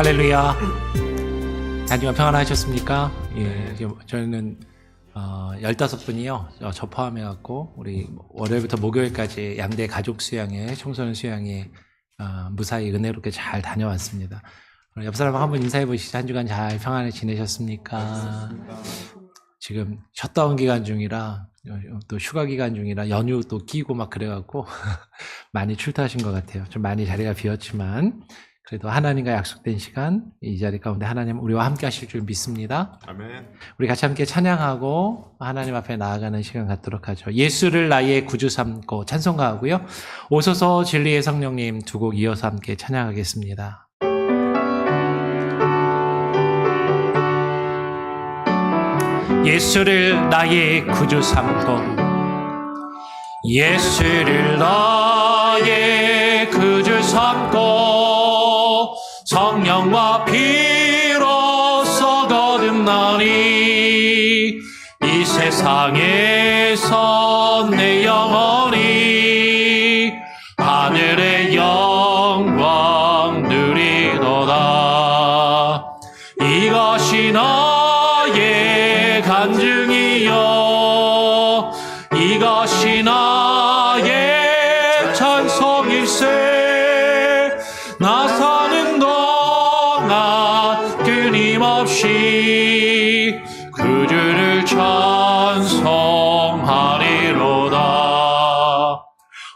할렐루야. 한 주간 평안하셨습니까? 예, 저희는 15분이요. 저 포함해갖고 우리 월요일부터 목요일까지 양대 가족 수양회, 청소년 수양회 무사히 은혜롭게 잘 다녀왔습니다. 옆 사람 한번 인사해 보시죠. 한 주간 잘 평안히 지내셨습니까? 지금 셧다운 기간 중이라 또 휴가 기간 중이라 연휴 또 끼고 막 그래갖고 많이 출타하신 것 같아요. 좀 많이 자리가 비었지만 그래도 하나님과 약속된 시간 이 자리 가운데 하나님 우리와 함께 하실 줄 믿습니다. 아멘. 우리 같이 함께 찬양하고 하나님 앞에 나아가는 시간 갖도록 하죠. 예수를 나의 구주 삼고 찬송가하고요. 오소서 진리의 성령님 두 곡 이어서 함께 찬양하겠습니다. 예수를 나의 구주 삼고 예수를 나의 구주 삼고 성령과 피로써 거듭나니 이 세상에서 내 영혼이 하늘의 영광 누리도다. 이것이 나의 간증이요 이것이 나의 찬송일세. 나 사는 동안 끊임없이 그 주를 찬송하리로다.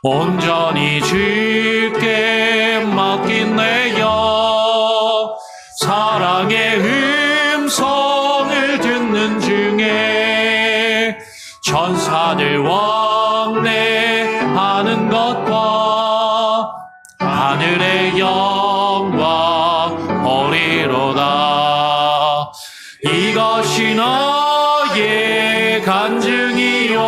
온전히 주께 맡긴 내 영 사랑의 음성을 듣는 중에 천사들 왕래하는 것과 하늘의 영광 보리로다. 이것이 나의 간증이요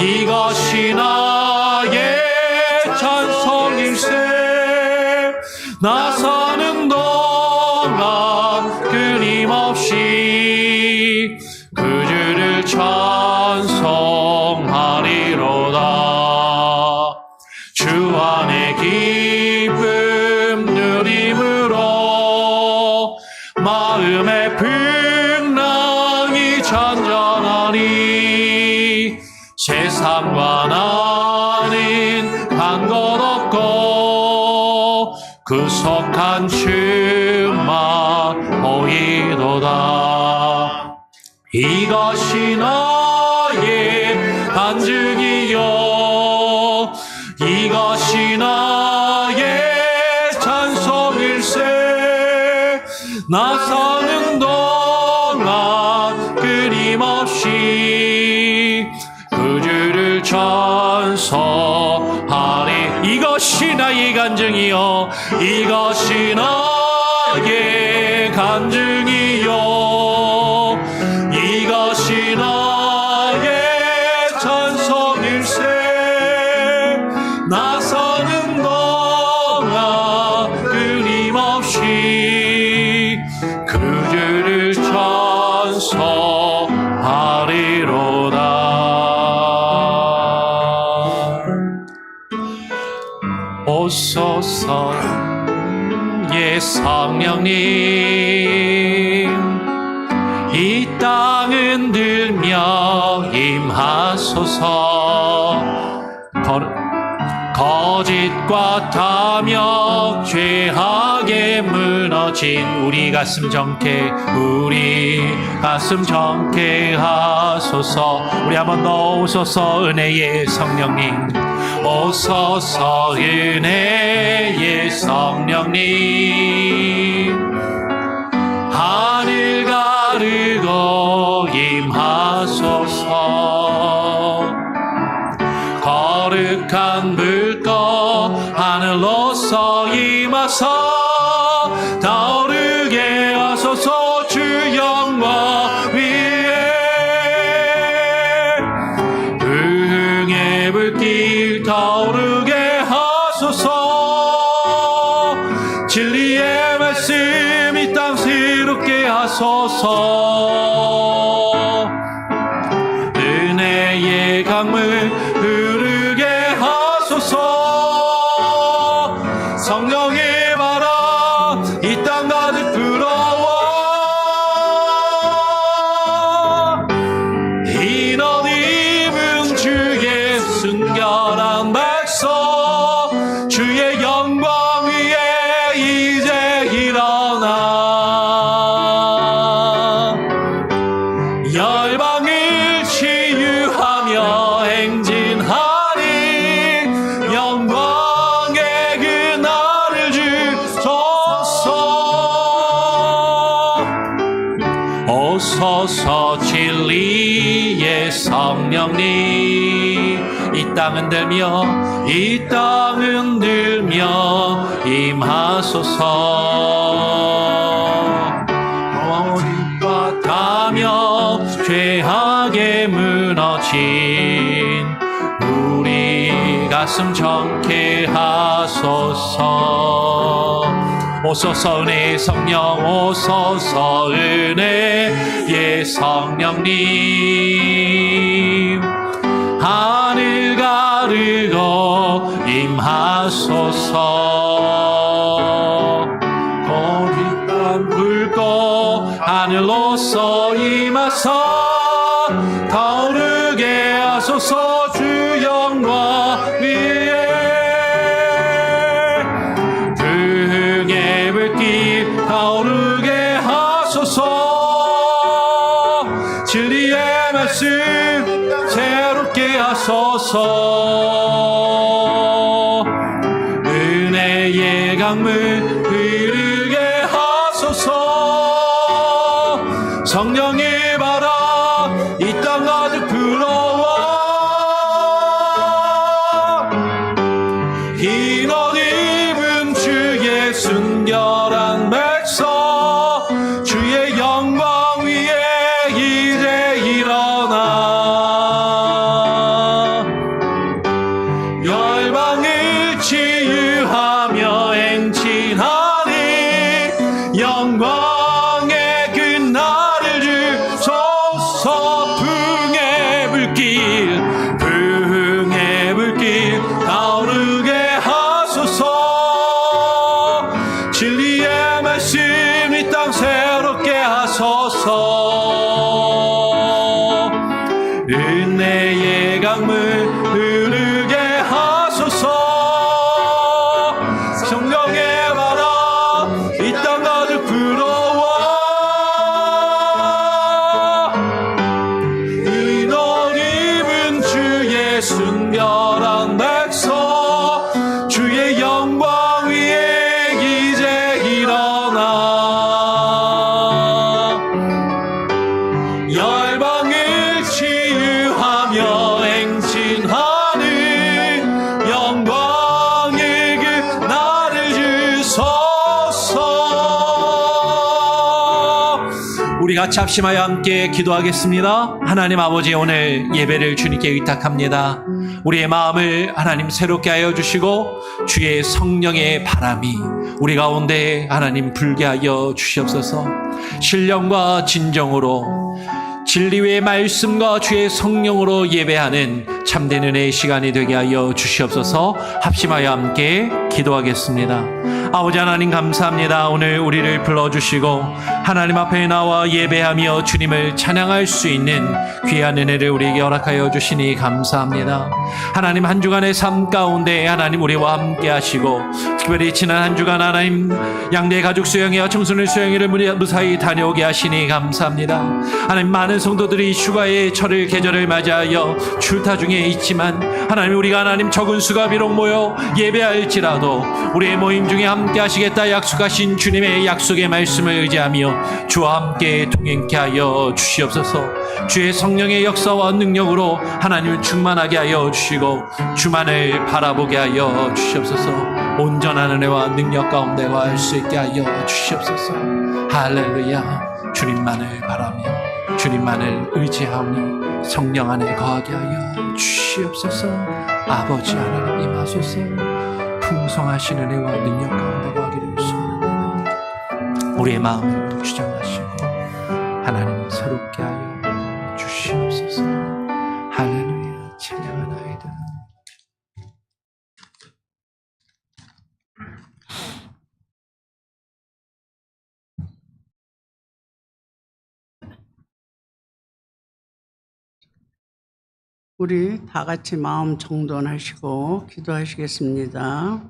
이것이 나의 찬송일세. 나 사는 동안 끊임없이 그 주를 찬송하리로다. 주 안에 기쁨 누림으로 마음의 풍랑이 잔잔하니 세상과 나는 간 것 없고 구속한 주만 보이도다. 이것이 나의 간증이요 이것이 나의 찬송일세. 나 사는 동안 끊임없이 그 주를 찬송하리. 이것이 나의 간증이요 이것이 나의 간증이요 이것이 나의 찬송일세. 나 사는 동안 끊임없이 그 주를 찬송하리로다. 오소서 예 성령님 이 땅은 들며 임하소서. 거짓과 탐욕 죄악에 무너진 우리 가슴 정케 하소서. 우리 한번 더 오소서 은혜의 성령님 오소서 은혜의 성령님 하늘 가르고 임하소서. 거룩한 물고 하늘로서 임하사 타오르게 하소서. 주 영광 위에 흥의 불길 타오르게 하소서. 진리의 말씀 이 땅 새롭게 하소서. 은혜의 강물 흐르게 하소서. 성령의 바람 하오니 이 땅 흔들며 이 땅 흔들며 임하소서. 어디와 가며 죄악에 무너진 우리 가슴 정케 하소서. 오소서 은혜의 성령, 오소서 은혜의 성령님, 하늘 가르고 임하소서. 거짓 땅 붉고 하늘로서 임하사 타오르게 하소서. 주 영광 위에 등의 불길 타오르게 하소서. 진리의 말씀 새롭게 하소서. 은혜의 강물 흐르게 하소서. 성령의 바람 이 땅 가득 불어와 흰 옷 입은 주의 순결한 백성, 주의 영광 위에 이제 일어나 열방을 치유하며 행진하니 영광의 그날을 주소서. 풍의 불길 타오르게 하소서. 진리의 말씀 이 땅 새롭게 하소서. 은혜의 강물 흐르게 하소서. 성령의 바람 이 땅 가득 불어와 흰 옷 입은 주의 순결한 백성, 주의 영광 위에 이제 일어나 열방을 치유하며 행진하는 영광의 그 나를 주소서. 우리 같이 합심하여 함께 기도하겠습니다. 하나님 아버지, 오늘 예배를 주님께 의탁합니다. 우리의 마음을 하나님 새롭게 하여 주시고 주의 성령의 바람이 우리 가운데 하나님 불게 하여 주시옵소서. 신령과 진정으로 진리의 말씀과 주의 성령으로 예배하는 참된 은혜의 시간이 되게 하여 주시옵소서. 합심하여 함께 기도하겠습니다. 아버지 하나님 감사합니다. 오늘 우리를 불러주시고 하나님 앞에 나와 예배하며 주님을 찬양할 수 있는 귀한 은혜를 우리에게 허락하여 주시니 감사합니다. 하나님 한 주간의 삶 가운데 하나님 우리와 함께 하시고 특별히 지난 한 주간 하나님 양대 가족 수양회와 청소년 수양회를 무사히 다녀오게 하시니 감사합니다. 하나님 많은 성도들이 휴가의 철을 계절을 맞이하여 출타 중에 있지만 하나님 우리가 하나님 적은 수가 비록 모여 예배할지라도 우리의 모임 중에 함께 하시겠다 약속하신 주님의 약속의 말씀을 의지하며 주와 함께 동행케 하여 주시옵소서. 주의 성령의 역사와 능력으로 하나님을 충만하게 하여 주시고 주만을 바라보게 하여 주시옵소서. 온전한 은혜와 능력 가운데 거할 수 있게 하여 주시옵소서. 할렐루야. 주님만을 바라며 주님만을 의지하오니 성령 안에 거하게 하여 주시옵소서. 아버지 하나님 임하소서. 풍성하신 은혜와 능력 가운데 거하기를 소원합니다. 우리의 마음을 주장하시고 하나님 새롭게 하여 주시옵소서. 할렐루야. 찬양하나이다. 우리 다 같이 마음 정돈하시고 기도하시겠습니다.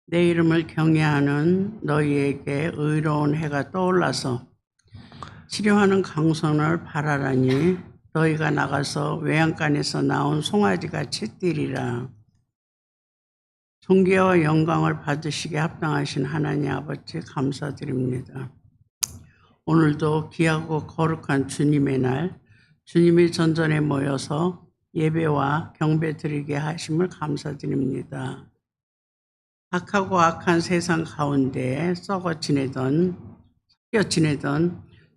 내 이름을 경외하는 너희에게 의로운 해가 떠올라서 치료하는 강손을 바라라니 너희가 나가서 외양간에서 나온 송아지같이 뛰리라. 존귀와 영광을 받으시게 합당하신 하나님 아버지 감사드립니다. 오늘도 귀하고 거룩한 주님의 날 주님이 전전에 모여서 예배와 경배 드리게 하심을 감사드립니다. 악하고 악한 세상 가운데 썩어 지내던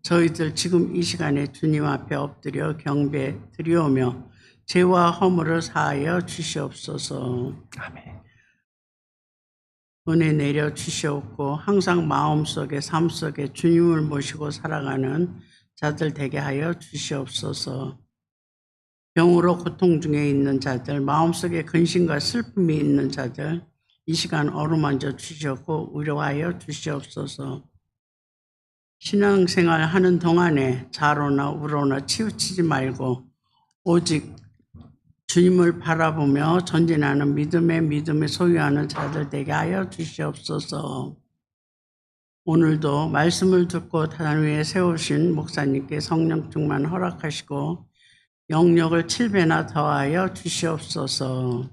저희들 지금 이 시간에 주님 앞에 엎드려 경배 드리오며 죄와 허물을 사하여 주시옵소서. 아멘. 은혜 내려 주시옵고 항상 마음속에 삶속에 주님을 모시고 살아가는 자들 되게 하여 주시옵소서. 병으로 고통 중에 있는 자들, 마음속에 근심과 슬픔이 있는 자들 이 시간 어루만져 주시옵고 위로하여 주시옵소서. 신앙생활 하는 동안에 좌로나 우로나 치우치지 말고 오직 주님을 바라보며 전진하는 믿음의 소유하는 자들 되게 하여 주시옵소서. 오늘도 말씀을 듣고 단 위에 세우신 목사님께 성령 충만 허락하시고 영역을 7배나 더하여 주시옵소서.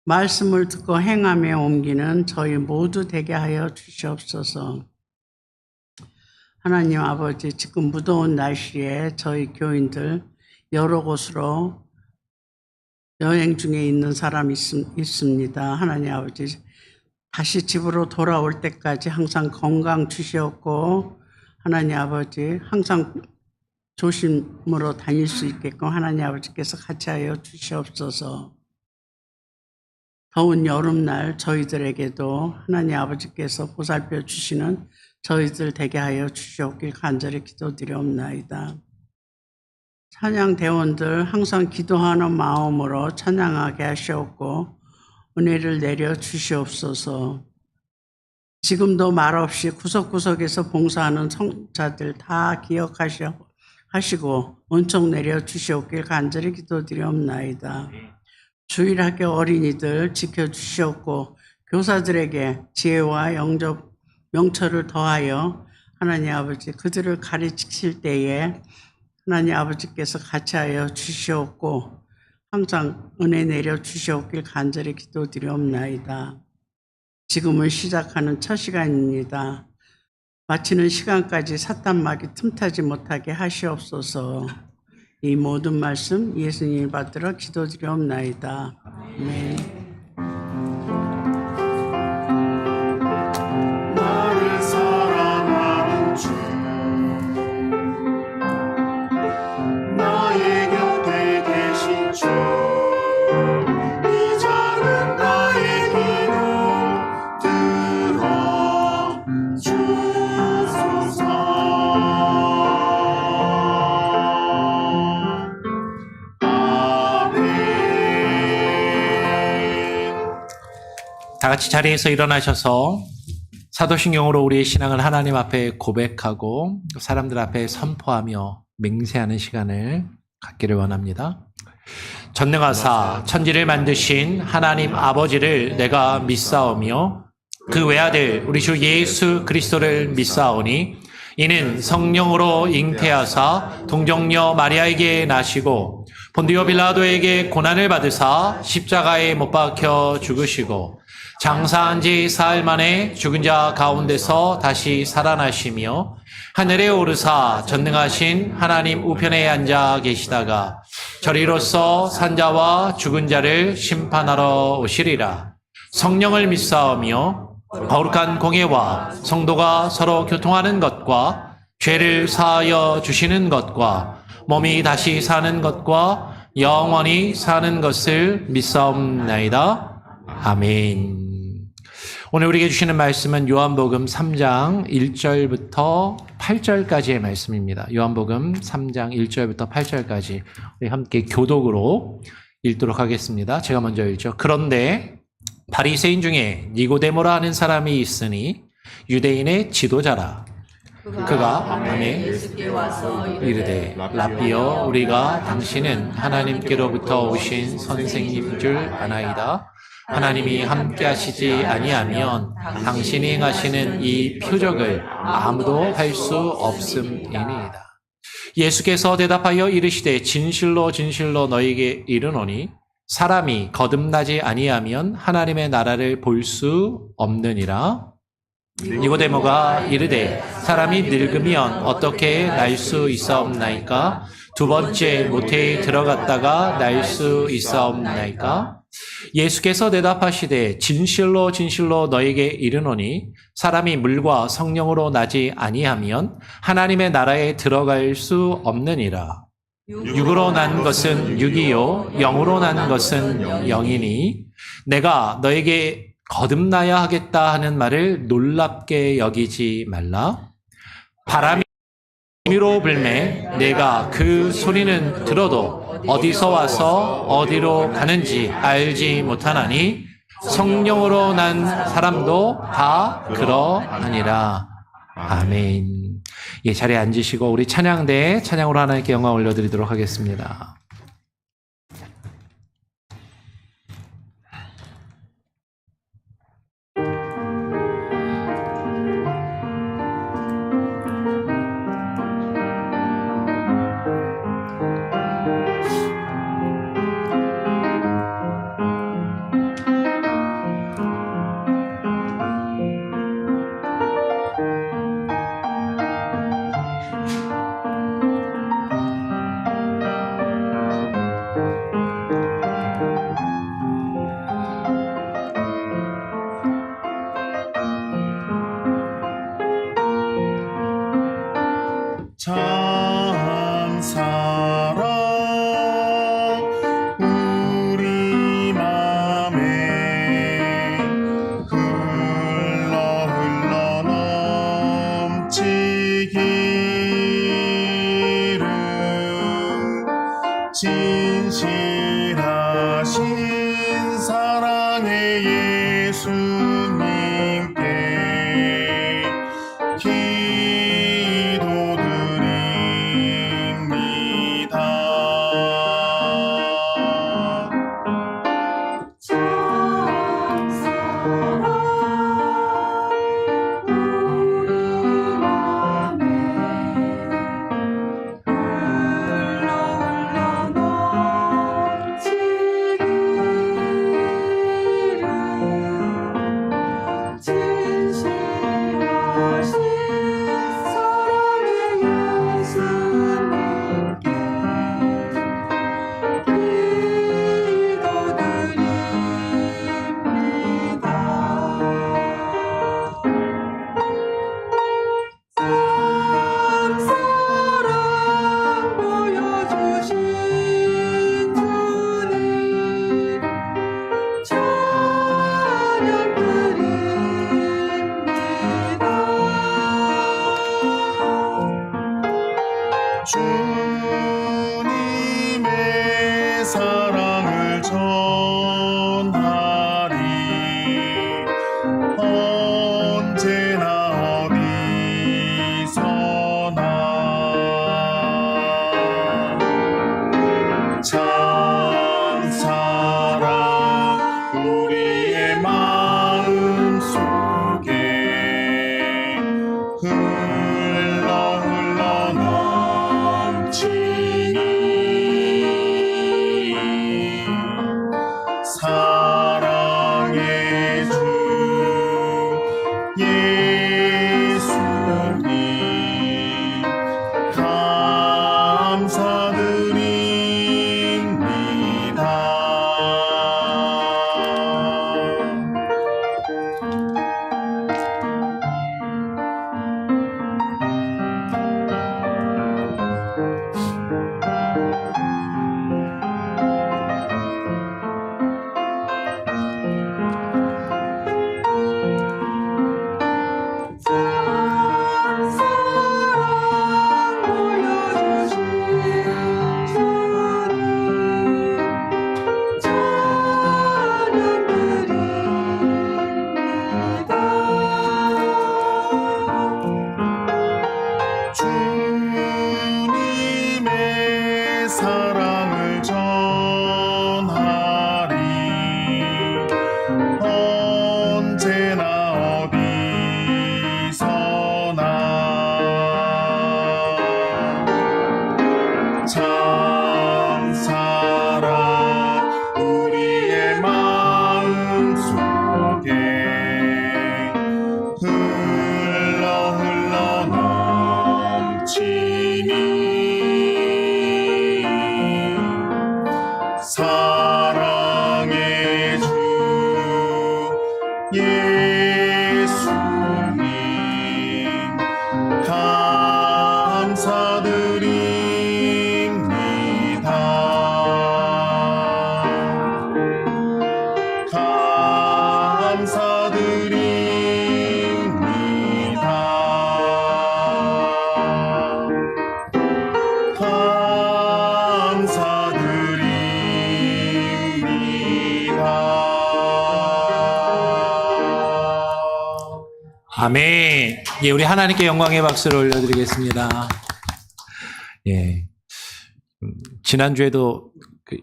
말씀을 듣고 행함에 옮기는 저희 모두 되게 하여 주시옵소서. 하나님 아버지, 지금 무더운 날씨에 저희 교인들 여러 곳으로 여행 중에 있는 사람이 있습니다. 하나님 아버지, 다시 집으로 돌아올 때까지 항상 건강 주시옵고 하나님 아버지 항상 조심으로 다닐 수 있게끔 하나님 아버지께서 같이 하여 주시옵소서. 더운 여름날 저희들에게도 하나님 아버지께서 보살펴 주시는 저희들 되게 하여 주시옵길 간절히 기도드리옵나이다. 찬양대원들 항상 기도하는 마음으로 찬양하게 하시옵고 은혜를 내려 주시옵소서. 지금도 말없이 구석구석에서 봉사하는 성자들 다 기억하시고 은총 내려 주시옵길 간절히 기도드리옵나이다. 주일학교 어린이들 지켜주시옵고 교사들에게 지혜와 영접 명철을 더하여 하나님 아버지 그들을 가르치실 때에 하나님 아버지께서 같이 하여 주시옵고 항상 은혜 내려 주시옵길 간절히 기도드리옵나이다. 지금은 시작하는 첫 시간입니다. 마치는 시간까지 사탄막이 틈타지 못하게 하시옵소서. 이 모든 말씀 예수님 받들어 기도드리옵나이다. 아멘. 나를 사랑하는 주 나의 곁에 계신 주 이제는 나의 기도 들어주소서. 다 같이 자리에서 일어나셔서 사도신경으로 우리의 신앙을 하나님 앞에 고백하고 사람들 앞에 선포하며 맹세하는 시간을 갖기를 원합니다. 전능하사 천지를 만드신 하나님 아버지를 내가 믿사오며 그 외아들 우리 주 예수 그리스도를 믿사오니 이는 성령으로 잉태하사 동정녀 마리아에게 나시고 본디오 빌라도에게 고난을 받으사 십자가에 못 박혀 죽으시고 장사한 지 사흘 만에 죽은 자 가운데서 다시 살아나시며 하늘에 오르사 전능하신 하나님 우편에 앉아 계시다가 저리로서 산자와 죽은 자를 심판하러 오시리라. 성령을 믿사오며 거룩한 공예와 성도가 서로 교통하는 것과 죄를 사하여 주시는 것과 몸이 다시 사는 것과 영원히 사는 것을 믿사옵나이다. 아멘. 오늘 우리에게 주시는 말씀은 요한복음 3장 1절부터 8절까지의 말씀입니다. 요한복음 3장 1절부터 8절까지 우리 함께 교독으로 읽도록 하겠습니다. 제가 먼저 읽죠. 그런데 바리새인 중에 니고데모라 하는 사람이 있으니 유대인의 지도자라. 그가 밤에 이르되 라삐여 우리가 당신은 하나님께로부터 오신 선생님인 줄 아나이다. 하나님이 함께 하시지 아니하면 당신이 행하시는 이 표적을 아무도 할 수 없음이니이다. 예수께서 대답하여 이르시되 진실로 진실로 너희에게 이르노니 사람이 거듭나지 아니하면 하나님의 나라를 볼 수 없느니라. 니고데모가 이르되 사람이 늙으면 어떻게 날 수 있사옵나이까? 두 번째 모태에 들어갔다가 날 수 있사옵나이까? 예수께서 대답하시되 진실로 진실로 너에게 이르노니 사람이 물과 성령으로 나지 아니하면 하나님의 나라에 들어갈 수 없느니라. 육으로 난 것은 육이요 영으로 난 것은 영이니 내가 너에게 거듭나야 하겠다 하는 말을 놀랍게 여기지 말라. 바람이 위로 불매 내가 그 소리는 들어도 어디서 와서 어디로 가는지 알지 못하나니 성령으로 난 사람도 다 그러하니라. 아멘. 예, 자리에 앉으시고 우리 찬양대에 찬양으로 하나님께 영광 올려드리도록 하겠습니다. 참 사랑 우리 맘에 흘러 넘치기를 진실하신 사랑의 예수님께 아멘. 예, 우리 하나님께 영광의 박수를 올려드리겠습니다. 예. 지난주에도 그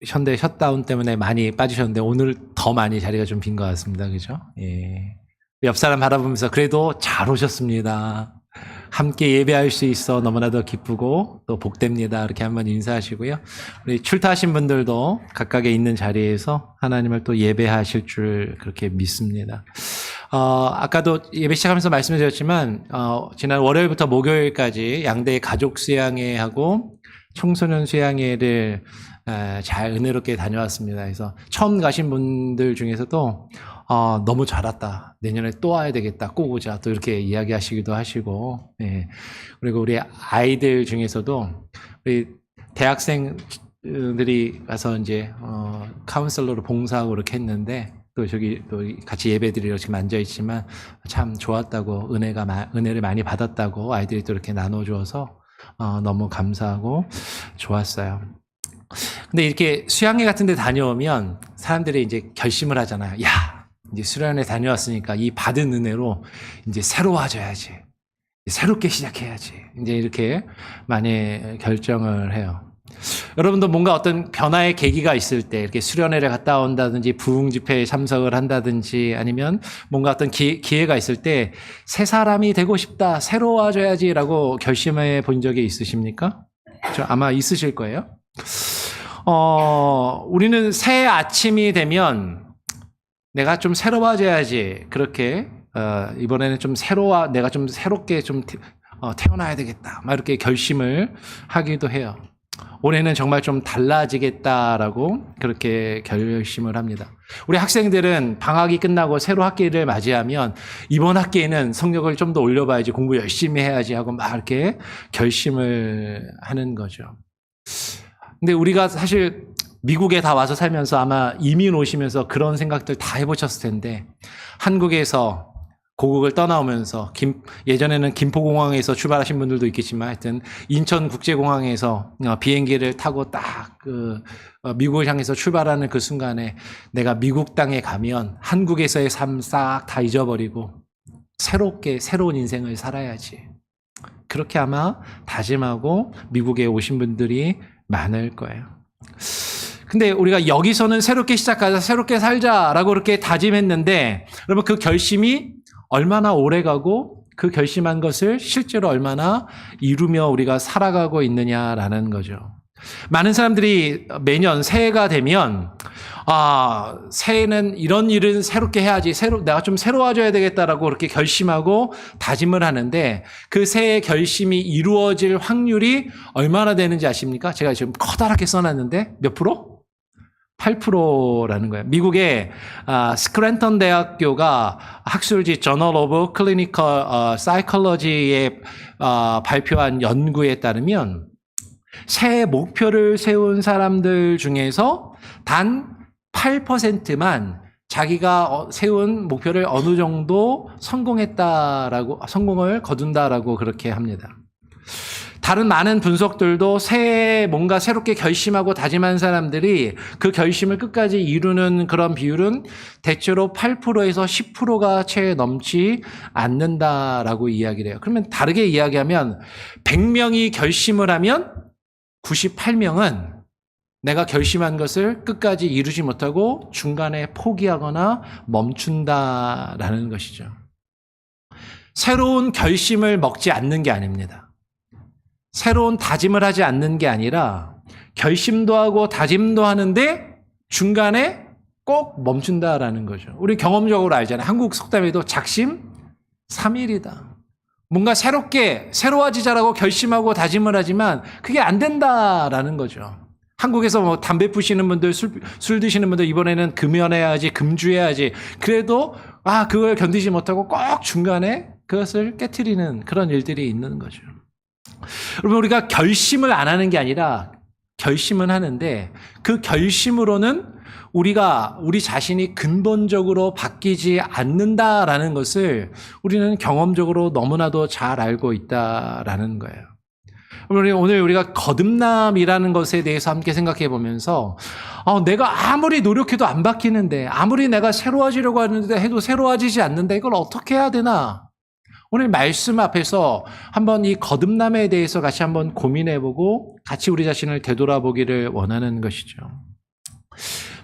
현대 셧다운 때문에 많이 빠지셨는데 오늘 더 많이 자리가 좀 빈 것 같습니다. 그죠? 예. 옆 사람 바라보면서 그래도 잘 오셨습니다. 함께 예배할 수 있어 너무나도 기쁘고 또 복됩니다. 이렇게 한번 인사하시고요. 우리 출타하신 분들도 각각의 있는 자리에서 하나님을 또 예배하실 줄 그렇게 믿습니다. 아까도 예배 시작하면서 말씀드렸지만 지난 월요일부터 목요일까지 양대 가족 수양회하고 청소년 수양회를 잘 은혜롭게 다녀왔습니다. 그래서 처음 가신 분들 중에서도 너무 잘 왔다. 내년에 또 와야 되겠다. 꼭 오자. 또 이렇게 이야기하시기도 하시고, 예. 그리고 우리 아이들 중에서도 우리 대학생들이 가서 이제 카운슬러로 봉사하고 이렇게 했는데 또 저기 또 같이 예배드리러 지금 앉아 있지만 참 좋았다고 은혜를 많이 받았다고 아이들이 또 이렇게 나눠주어서 너무 감사하고 좋았어요. 근데 이렇게 수양회 같은 데 다녀오면 사람들이 이제 결심을 하잖아요. 야, 이제 수련회 다녀왔으니까 이 받은 은혜로 이제 새로워져야지. 새롭게 시작해야지. 이제 이렇게 많이 결정을 해요. 여러분도 뭔가 어떤 변화의 계기가 있을 때 이렇게 수련회를 갔다 온다든지 부흥 집회에 참석을 한다든지 아니면 뭔가 어떤 기회가 있을 때 새 사람이 되고 싶다. 새로워져야지라고 결심해 본 적이 있으십니까? 아마 있으실 거예요. 우리는 새 아침이 되면 내가 좀 새로워져야지. 그렇게, 이번에는 좀 내가 좀 새롭게 좀 태어나야 되겠다. 막 이렇게 결심을 하기도 해요. 올해는 정말 좀 달라지겠다라고 그렇게 결심을 합니다. 우리 학생들은 방학이 끝나고 새로 학기를 맞이하면 이번 학기에는 성적을 좀 더 올려봐야지 공부 열심히 해야지 하고 막 이렇게 결심을 하는 거죠. 근데 우리가 사실 미국에 다 와서 살면서 아마 이민 오시면서 그런 생각들 다 해보셨을 텐데 한국에서 고국을 떠나오면서 예전에는 김포공항에서 출발하신 분들도 있겠지만 하여튼 인천국제공항에서 비행기를 타고 딱 미국을 향해서 출발하는 그 순간에 내가 미국 땅에 가면 한국에서의 삶 싹 다 잊어버리고 새로운 인생을 살아야지. 그렇게 아마 다짐하고 미국에 오신 분들이 많을 거예요. 근데 우리가 여기서는 새롭게 시작하자, 새롭게 살자라고 그렇게 다짐했는데 여러분 그 결심이 얼마나 오래 가고 그 결심한 것을 실제로 얼마나 이루며 우리가 살아가고 있느냐라는 거죠. 많은 사람들이 매년 새해가 되면 새해는 이런 일은 새롭게 해야지, 내가 좀 새로워져야 되겠다라고 그렇게 결심하고 다짐을 하는데 그 새해 결심이 이루어질 확률이 얼마나 되는지 아십니까? 제가 지금 커다랗게 써놨는데 몇 프로? 8%라는 거예요. 미국의 스크랜턴 대학교가 학술지 저널 오브 클리니컬 사이콜로지에 발표한 연구에 따르면 새해 목표를 세운 사람들 중에서 단 8%만 자기가 세운 목표를 어느 정도 성공을 거둔다라고 그렇게 합니다. 다른 많은 분석들도 새해에 뭔가 새롭게 결심하고 다짐한 사람들이 그 결심을 끝까지 이루는 그런 비율은 대체로 8%에서 10%가 채 넘지 않는다라고 이야기를 해요. 그러면 다르게 이야기하면 100명이 결심을 하면 98명은 내가 결심한 것을 끝까지 이루지 못하고 중간에 포기하거나 멈춘다라는 것이죠. 새로운 결심을 먹지 않는 게 아닙니다. 새로운 다짐을 하지 않는 게 아니라 결심도 하고 다짐도 하는데 중간에 꼭 멈춘다라는 거죠. 우리 경험적으로 알잖아요. 한국 속담에도 작심 삼일이다. 뭔가 새로워지자라고 결심하고 다짐을 하지만 그게 안 된다라는 거죠. 한국에서 뭐 담배 피우시는 분들, 술 드시는 분들 이번에는 금연해야지, 금주해야지. 그래도 그걸 견디지 못하고 꼭 중간에 그것을 깨트리는 그런 일들이 있는 거죠. 여러분 우리가 결심을 안 하는 게 아니라 결심은 하는데 그 결심으로는 우리 자신이 근본적으로 바뀌지 않는다라는 것을 우리는 경험적으로 너무나도 잘 알고 있다라는 거예요. 오늘 우리가 거듭남이라는 것에 대해서 함께 생각해 보면서 내가 아무리 노력해도 안 바뀌는데, 아무리 내가 새로워지려고 하는데 해도 새로워지지 않는데 이걸 어떻게 해야 되나? 오늘 말씀 앞에서 한번 이 거듭남에 대해서 같이 한번 고민해보고 같이 우리 자신을 되돌아보기를 원하는 것이죠.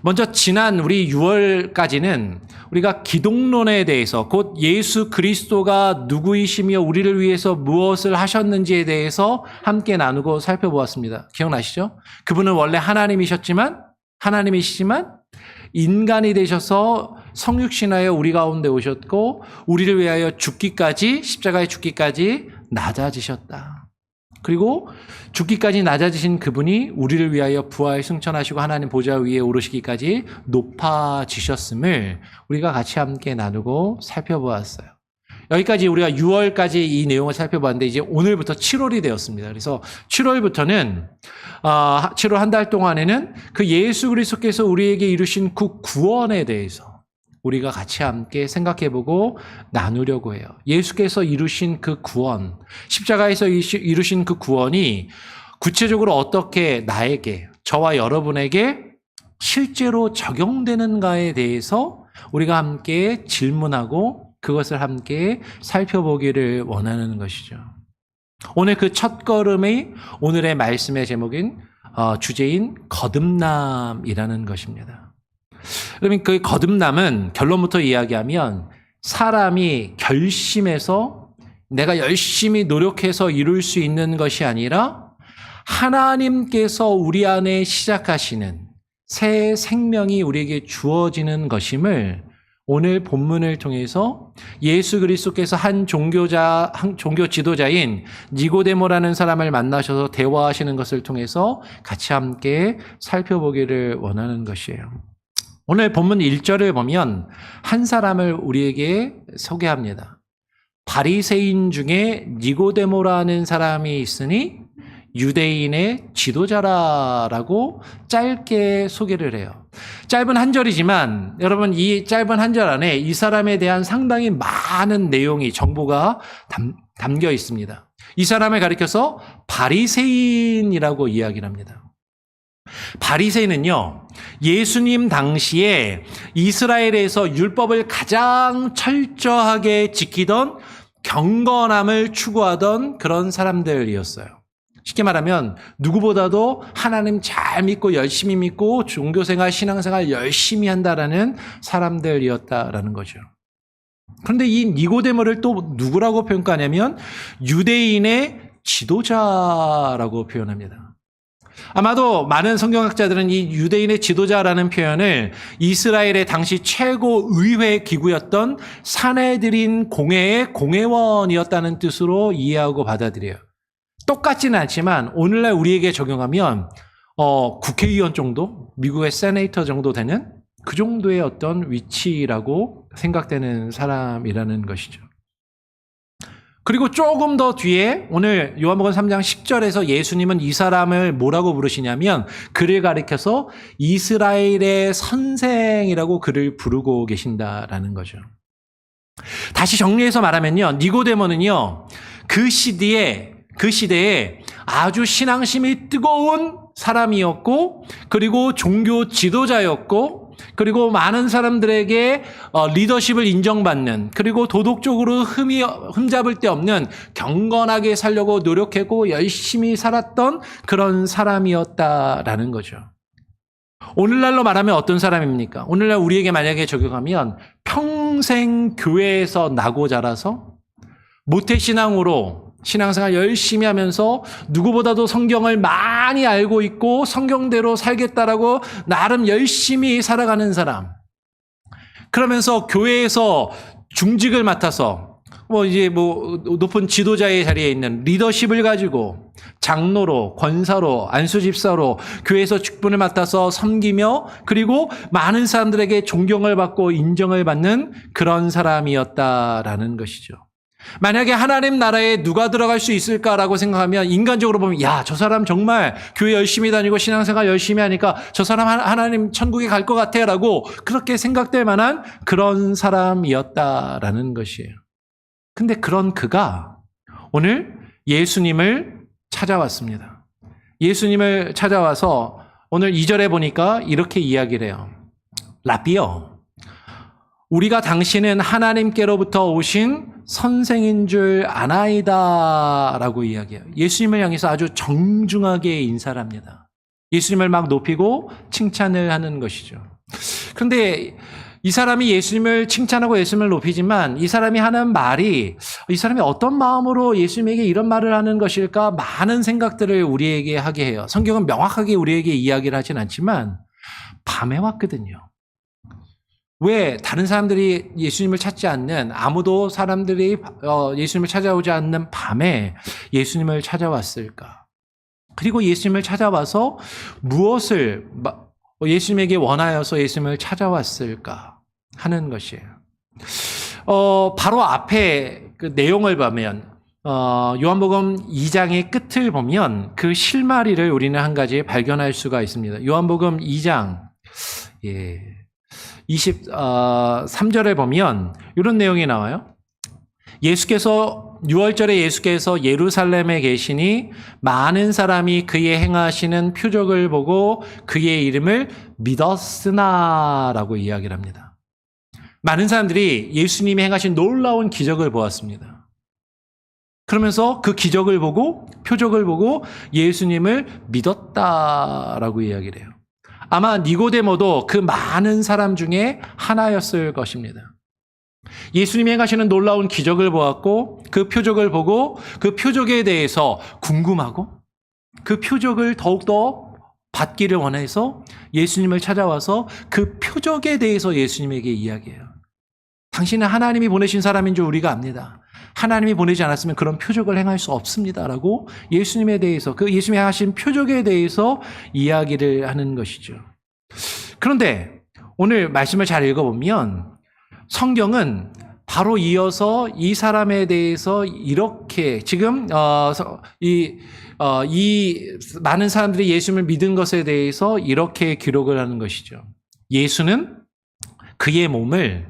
먼저 지난 우리 6월까지는 우리가 기독론에 대해서, 곧 예수 그리스도가 누구이시며 우리를 위해서 무엇을 하셨는지에 대해서 함께 나누고 살펴보았습니다. 기억나시죠? 그분은 원래 하나님이시지만 인간이 되셔서 성육신하여 우리 가운데 오셨고 우리를 위하여 죽기까지, 십자가에 죽기까지 낮아지셨다. 그리고 죽기까지 낮아지신 그분이 우리를 위하여 부활 승천하시고 하나님 보좌 위에 오르시기까지 높아지셨음을 우리가 같이 함께 나누고 살펴보았어요. 여기까지 우리가 6월까지 이 내용을 살펴봤는데 이제 오늘부터 7월이 되었습니다. 그래서 7월부터는 7월 한 달 동안에는 그 예수 그리스도께서 우리에게 이루신 그 구원에 대해서 우리가 같이 함께 생각해보고 나누려고 해요. 예수께서 이루신 그 구원, 십자가에서 이루신 그 구원이 구체적으로 어떻게 나에게, 저와 여러분에게 실제로 적용되는가에 대해서 우리가 함께 질문하고 그것을 함께 살펴보기를 원하는 것이죠. 오늘 그 첫 걸음이 오늘의 말씀의 제목인 주제인 거듭남이라는 것입니다. 그러면 그 거듭남은 결론부터 이야기하면 사람이 결심해서 내가 열심히 노력해서 이룰 수 있는 것이 아니라 하나님께서 우리 안에 시작하시는 새 생명이 우리에게 주어지는 것임을 오늘 본문을 통해서 예수 그리스도께서 한 종교 지도자인 니고데모라는 사람을 만나셔서 대화하시는 것을 통해서 같이 함께 살펴보기를 원하는 것이에요. 오늘 본문 1절을 보면 한 사람을 우리에게 소개합니다. 바리새인 중에 니고데모라는 사람이 있으니 유대인의 지도자라고 짧게 소개를 해요. 짧은 한 절이지만 여러분 이 짧은 한 절 안에 이 사람에 대한 상당히 많은 내용이, 정보가 담겨 있습니다. 이 사람을 가리켜서 바리새인이라고 이야기를 합니다. 바리새인은요, 예수님 당시에 이스라엘에서 율법을 가장 철저하게 지키던, 경건함을 추구하던 그런 사람들이었어요. 쉽게 말하면 누구보다도 하나님 잘 믿고 열심히 믿고 종교생활, 신앙생활 열심히 한다라는 사람들이었다라는 거죠. 그런데 이 니고데모를 또 누구라고 평가하냐면 유대인의 지도자라고 표현합니다. 아마도 많은 성경학자들은 이 유대인의 지도자라는 표현을 이스라엘의 당시 최고 의회 기구였던 사내들인 공회의 공회원이었다는 뜻으로 이해하고 받아들여요. 똑같지는 않지만 오늘날 우리에게 적용하면 국회의원 정도, 미국의 세네이터 정도 되는 그 정도의 어떤 위치라고 생각되는 사람이라는 것이죠. 그리고 조금 더 뒤에 오늘 요한복음 3장 10절에서 예수님은 이 사람을 뭐라고 부르시냐면 그를 가리켜서 이스라엘의 선생이라고 그를 부르고 계신다라는 거죠. 다시 정리해서 말하면요, 니고데모는요 그 시대에 아주 신앙심이 뜨거운 사람이었고, 그리고 종교 지도자였고, 그리고 많은 사람들에게 리더십을 인정받는, 그리고 도덕적으로 흠잡을 데 없는 경건하게 살려고 노력했고 열심히 살았던 그런 사람이었다라는 거죠. 오늘날로 말하면 어떤 사람입니까? 오늘날 우리에게 만약에 적용하면 평생 교회에서 나고 자라서 모태신앙으로 신앙생활 열심히 하면서 누구보다도 성경을 많이 알고 있고 성경대로 살겠다라고 나름 열심히 살아가는 사람. 그러면서 교회에서 중직을 맡아서 높은 지도자의 자리에 있는 리더십을 가지고 장로로, 권사로, 안수집사로 교회에서 직분을 맡아서 섬기며, 그리고 많은 사람들에게 존경을 받고 인정을 받는 그런 사람이었다라는 것이죠. 만약에 하나님 나라에 누가 들어갈 수 있을까라고 생각하면 인간적으로 보면 저 사람 정말 교회 열심히 다니고 신앙생활 열심히 하니까 저 사람 하나님 천국에 갈 것 같아 라고 그렇게 생각될 만한 그런 사람이었다라는 것이에요. 근데 그런 그가 오늘 예수님을 찾아왔습니다. 예수님을 찾아와서 오늘 2절에 보니까 이렇게 이야기를 해요. 라비요, 우리가 당신은 하나님께로부터 오신 선생인 줄 아나이다 라고 이야기해요. 예수님을 향해서 아주 정중하게 인사를 합니다. 예수님을 막 높이고 칭찬을 하는 것이죠. 그런데 이 사람이 예수님을 칭찬하고 예수님을 높이지만 이 사람이 하는 말이, 이 사람이 어떤 마음으로 예수님에게 이런 말을 하는 것일까, 많은 생각들을 우리에게 하게 해요. 성경은 명확하게 우리에게 이야기를 하진 않지만 밤에 왔거든요. 왜 다른 사람들이 예수님을 찾지 않는, 아무도 사람들이 예수님을 찾아오지 않는 밤에 예수님을 찾아왔을까? 그리고 예수님을 찾아와서 무엇을 예수님에게 원하여서 예수님을 찾아왔을까 하는 것이에요. 바로 앞에 그 내용을 보면 요한복음 2장의 끝을 보면 그 실마리를 우리는 한 가지 발견할 수가 있습니다. 요한복음 2장 23절에 보면 이런 내용이 나와요. 6월절에 예수께서 예루살렘에 계시니 많은 사람이 그의 행하시는 표적을 보고 그의 이름을 믿었으나라고 이야기를 합니다. 많은 사람들이 예수님이 행하신 놀라운 기적을 보았습니다. 그러면서 그 기적을 보고, 표적을 보고 예수님을 믿었다라고 이야기를 해요. 아마 니고데모도 그 많은 사람 중에 하나였을 것입니다. 예수님이 행하시는 놀라운 기적을 보았고, 그 표적을 보고 그 표적에 대해서 궁금하고 그 표적을 더욱더 받기를 원해서 예수님을 찾아와서 그 표적에 대해서 예수님에게 이야기해요. 당신은 하나님이 보내신 사람인 줄 우리가 압니다. 하나님이 보내지 않았으면 그런 표적을 행할 수 없습니다라고 예수님에 대해서, 그 예수님이 하신 표적에 대해서 이야기를 하는 것이죠. 그런데 오늘 말씀을 잘 읽어보면 성경은 바로 이어서 이 사람에 대해서 이렇게, 지금 이 많은 사람들이 예수님을 믿은 것에 대해서 이렇게 기록을 하는 것이죠. 예수는 그의 몸을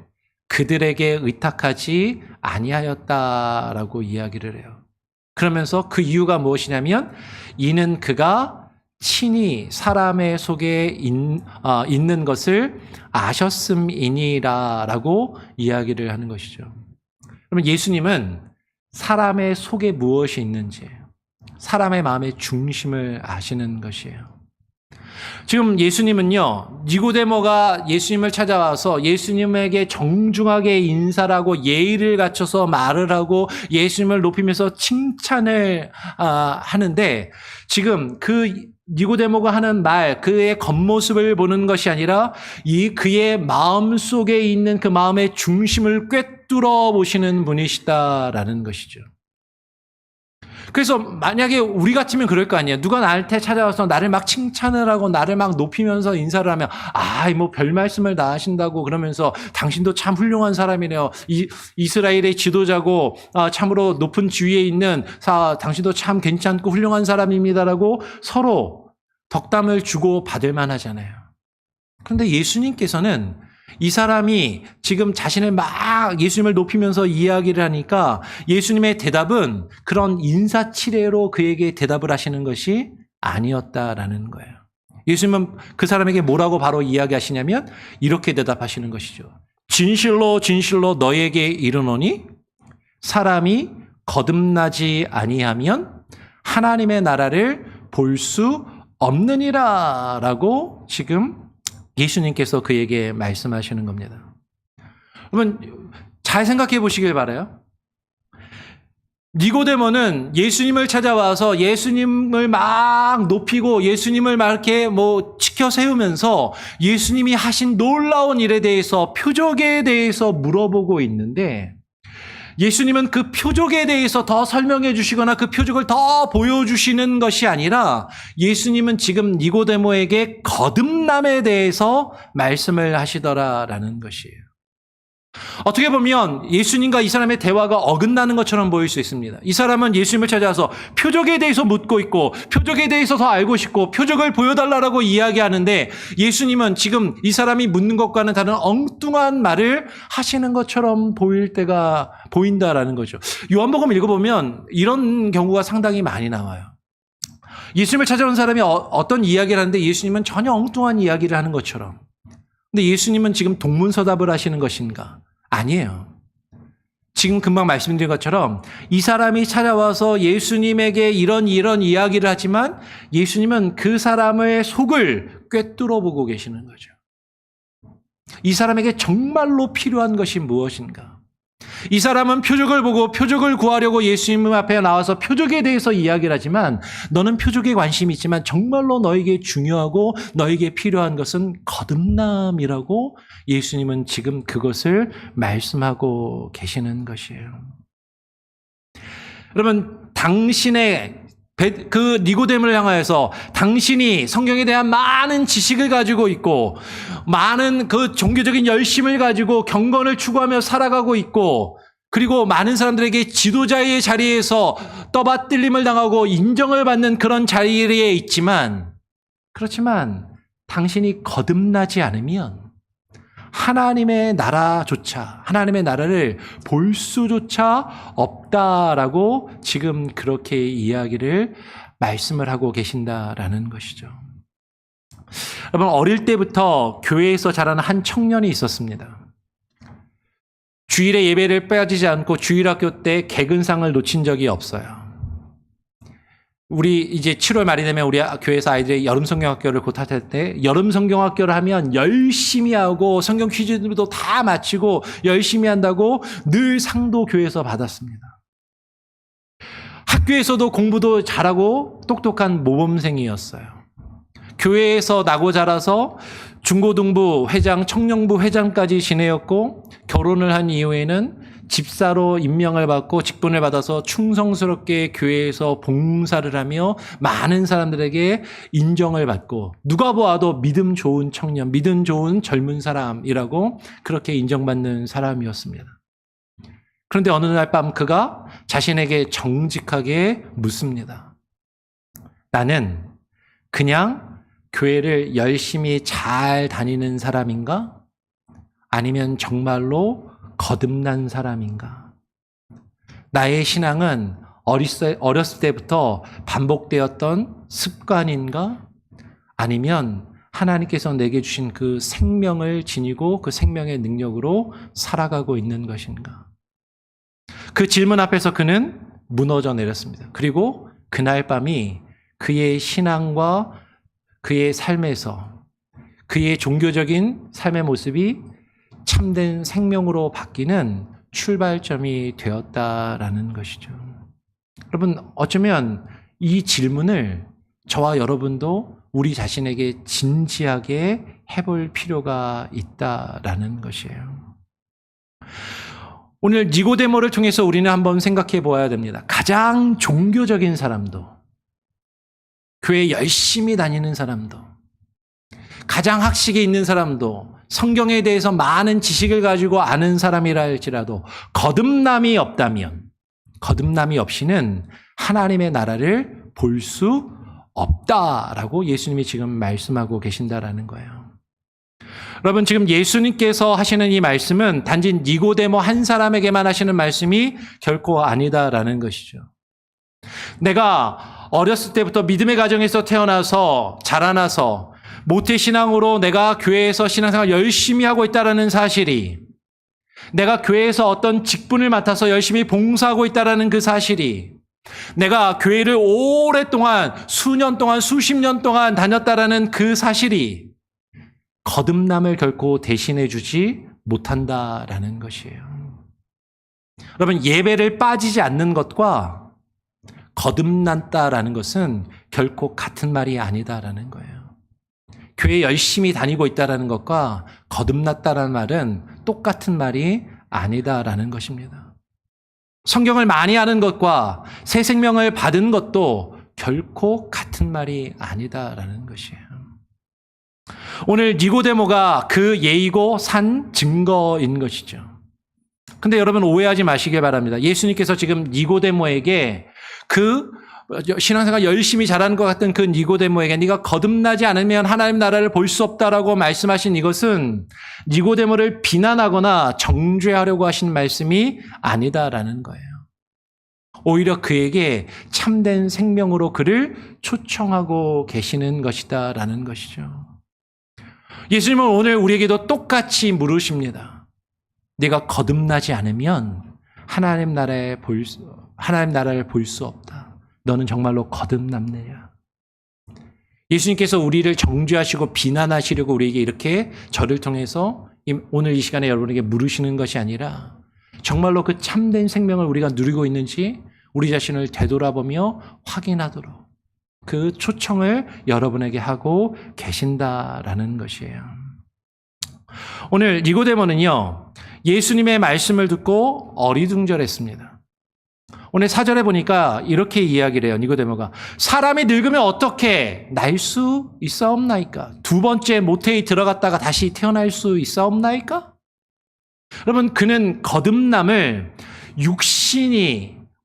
그들에게 의탁하지 아니하였다라고 이야기를 해요. 그러면서 그 이유가 무엇이냐면, 이는 그가 친히 사람의 속에 있는 것을 아셨음이니라라고 이야기를 하는 것이죠. 그러면 예수님은 사람의 속에 무엇이 있는지, 사람의 마음의 중심을 아시는 것이에요. 지금 예수님은요, 니고데모가 예수님을 찾아와서 예수님에게 정중하게 인사를 하고 예의를 갖춰서 말을 하고 예수님을 높이면서 칭찬을 하는데, 지금 그 니고데모가 하는 말, 그의 겉모습을 보는 것이 아니라 그의 마음 속에 있는 그 마음의 중심을 꿰뚫어 보시는 분이시다라는 것이죠. 그래서 만약에 우리 같으면 그럴 거 아니에요. 누가 나한테 찾아와서 나를 막 칭찬을 하고 나를 막 높이면서 인사를 하면, 뭐 별 말씀을 다 하신다고, 그러면서 당신도 참 훌륭한 사람이네요. 이스라엘의 지도자고 참으로 높은 지위에 있는 당신도 참 괜찮고 훌륭한 사람입니다라고 서로 덕담을 주고 받을 만하잖아요. 그런데 예수님께서는 이 사람이 지금 자신을 막 예수님을 높이면서 이야기를 하니까 예수님의 대답은 그런 인사치레로 그에게 대답을 하시는 것이 아니었다라는 거예요. 예수님은 그 사람에게 뭐라고 바로 이야기하시냐면 이렇게 대답하시는 것이죠. 진실로 진실로 너에게 이르노니 사람이 거듭나지 아니하면 하나님의 나라를 볼 수 없느니라 라고 지금 예수님께서 그에게 말씀하시는 겁니다. 여러분, 잘 생각해 보시길 바라요. 니고데모는 예수님을 찾아와서 예수님을 막 높이고 예수님을 막 이렇게 치켜 세우면서 예수님이 하신 놀라운 일에 대해서, 표적에 대해서 물어보고 있는데, 예수님은 그 표적에 대해서 더 설명해 주시거나 그 표적을 더 보여주시는 것이 아니라 예수님은 지금 니고데모에게 거듭남에 대해서 말씀을 하시더라라는 것이에요. 어떻게 보면 예수님과 이 사람의 대화가 어긋나는 것처럼 보일 수 있습니다. 이 사람은 예수님을 찾아와서 표적에 대해서 묻고 있고 표적에 대해서 더 알고 싶고 표적을 보여달라고 이야기하는데, 예수님은 지금 이 사람이 묻는 것과는 다른 엉뚱한 말을 하시는 것처럼 보일 때가 보인다라는 거죠. 요한복음 읽어보면 이런 경우가 상당히 많이 나와요. 예수님을 찾아온 사람이 어떤 이야기를 하는데 예수님은 전혀 엉뚱한 이야기를 하는 것처럼. 근데 예수님은 지금 동문서답을 하시는 것인가? 아니에요. 지금 금방 말씀드린 것처럼 이 사람이 찾아와서 예수님에게 이런 이야기를 하지만 예수님은 그 사람의 속을 꿰뚫어 보고 계시는 거죠. 이 사람에게 정말로 필요한 것이 무엇인가? 이 사람은 표적을 보고 표적을 구하려고 예수님 앞에 나와서 표적에 대해서 이야기를 하지만 너는 표적에 관심이 있지만 정말로 너에게 중요하고 너에게 필요한 것은 거듭남이라고 예수님은 지금 그것을 말씀하고 계시는 것이에요. 여러분, 당신의 그 니고데모를 향하여서 당신이 성경에 대한 많은 지식을 가지고 있고 많은 그 종교적인 열심을 가지고 경건을 추구하며 살아가고 있고 그리고 많은 사람들에게 지도자의 자리에서 떠받들림을 당하고 인정을 받는 그런 자리에 있지만 그렇지만 당신이 거듭나지 않으면 하나님의 나라조차 하나님의 나라를 볼 수조차 없다라고 지금 그렇게 이야기를 말씀을 하고 계신다라는 것이죠. 여러분, 어릴 때부터 교회에서 자라는 한 청년이 있었습니다. 주일에 예배를 빠지지 않고 주일학교 때 개근상을 놓친 적이 없어요. 우리 이제 7월 말이 되면 우리 교회에서 아이들이 여름 성경학교를 곧 할 때 여름 성경학교를 하면 열심히 하고 성경 퀴즈도 다 마치고 열심히 한다고 늘 상도 교회에서 받았습니다. 학교에서도 공부도 잘하고 똑똑한 모범생이었어요. 교회에서 나고 자라서 중고등부 회장, 청년부 회장까지 지내었고 결혼을 한 이후에는 집사로 임명을 받고 직분을 받아서 충성스럽게 교회에서 봉사를 하며 많은 사람들에게 인정을 받고 누가 보아도 믿음 좋은 청년, 믿음 좋은 젊은 사람이라고 그렇게 인정받는 사람이었습니다. 그런데 어느 날 밤 그가 자신에게 정직하게 묻습니다. 나는 그냥 교회를 열심히 잘 다니는 사람인가? 아니면 정말로 거듭난 사람인가? 나의 신앙은 어렸을 때부터 반복되었던 습관인가? 아니면 하나님께서 내게 주신 그 생명을 지니고 그 생명의 능력으로 살아가고 있는 것인가? 그 질문 앞에서 그는 무너져 내렸습니다. 그리고 그날 밤이 그의 신앙과 그의 삶에서 그의 종교적인 삶의 모습이 참된 생명으로 바뀌는 출발점이 되었다라는 것이죠. 여러분, 어쩌면 이 질문을 저와 여러분도 우리 자신에게 진지하게 해볼 필요가 있다라는 것이에요. 오늘 니고데모를 통해서 우리는 한번 생각해 보아야 됩니다. 가장 종교적인 사람도, 교회 열심히 다니는 사람도, 가장 학식에 있는 사람도, 성경에 대해서 많은 지식을 가지고 아는 사람이라 할지라도 거듭남이 없다면, 거듭남이 없이는 하나님의 나라를 볼 수 없다라고 예수님이 지금 말씀하고 계신다라는 거예요. 여러분, 지금 예수님께서 하시는 이 말씀은 단지 니고데모 한 사람에게만 하시는 말씀이 결코 아니다라는 것이죠. 내가 어렸을 때부터 믿음의 가정에서 태어나서 자라나서 모태신앙으로 내가 교회에서 신앙생활 열심히 하고 있다는 사실이, 내가 교회에서 어떤 직분을 맡아서 열심히 봉사하고 있다는 그 사실이, 내가 교회를 오랫동안 수년 동안 수십 년 동안 다녔다는 그 사실이 거듭남을 결코 대신해 주지 못한다라는 것이에요. 여러분, 예배를 빠지지 않는 것과 거듭났다라는 것은 결코 같은 말이 아니다라는 거예요. 교회 열심히 다니고 있다라는 것과 거듭났다라는 말은 똑같은 말이 아니다라는 것입니다. 성경을 많이 아는 것과 새 생명을 받은 것도 결코 같은 말이 아니다라는 것이에요. 오늘 니고데모가 그 예이고 산 증거인 것이죠. 근데 여러분, 오해하지 마시길 바랍니다. 예수님께서 지금 니고데모에게 그 신앙생활 열심히 잘하는 것 같은 그 니고데모에게 네가 거듭나지 않으면 하나님 나라를 볼 수 없다라고 말씀하신 이것은 니고데모를 비난하거나 정죄하려고 하신 말씀이 아니다라는 거예요. 오히려 그에게 참된 생명으로 그를 초청하고 계시는 것이다라는 것이죠. 예수님은 오늘 우리에게도 똑같이 물으십니다. 네가 거듭나지 않으면 하나님 나라를 볼 수 없다. 너는 정말로 거듭남느냐? 예수님께서 우리를 정죄하시고 비난하시려고 우리에게 이렇게 저를 통해서 오늘 이 시간에 여러분에게 물으시는 것이 아니라 정말로 그 참된 생명을 우리가 누리고 있는지 우리 자신을 되돌아보며 확인하도록 그 초청을 여러분에게 하고 계신다라는 것이에요. 오늘 니고데모는요, 예수님의 말씀을 듣고 어리둥절했습니다. 오늘 4절에 보니까 이렇게 이야기를 해요. 니고데모가 사람이 늙으면 어떻게 날 수 있사옵나이까? 두 번째 모태에 들어갔다가 다시 태어날 수 있사옵나이까? 여러분, 그는 거듭남을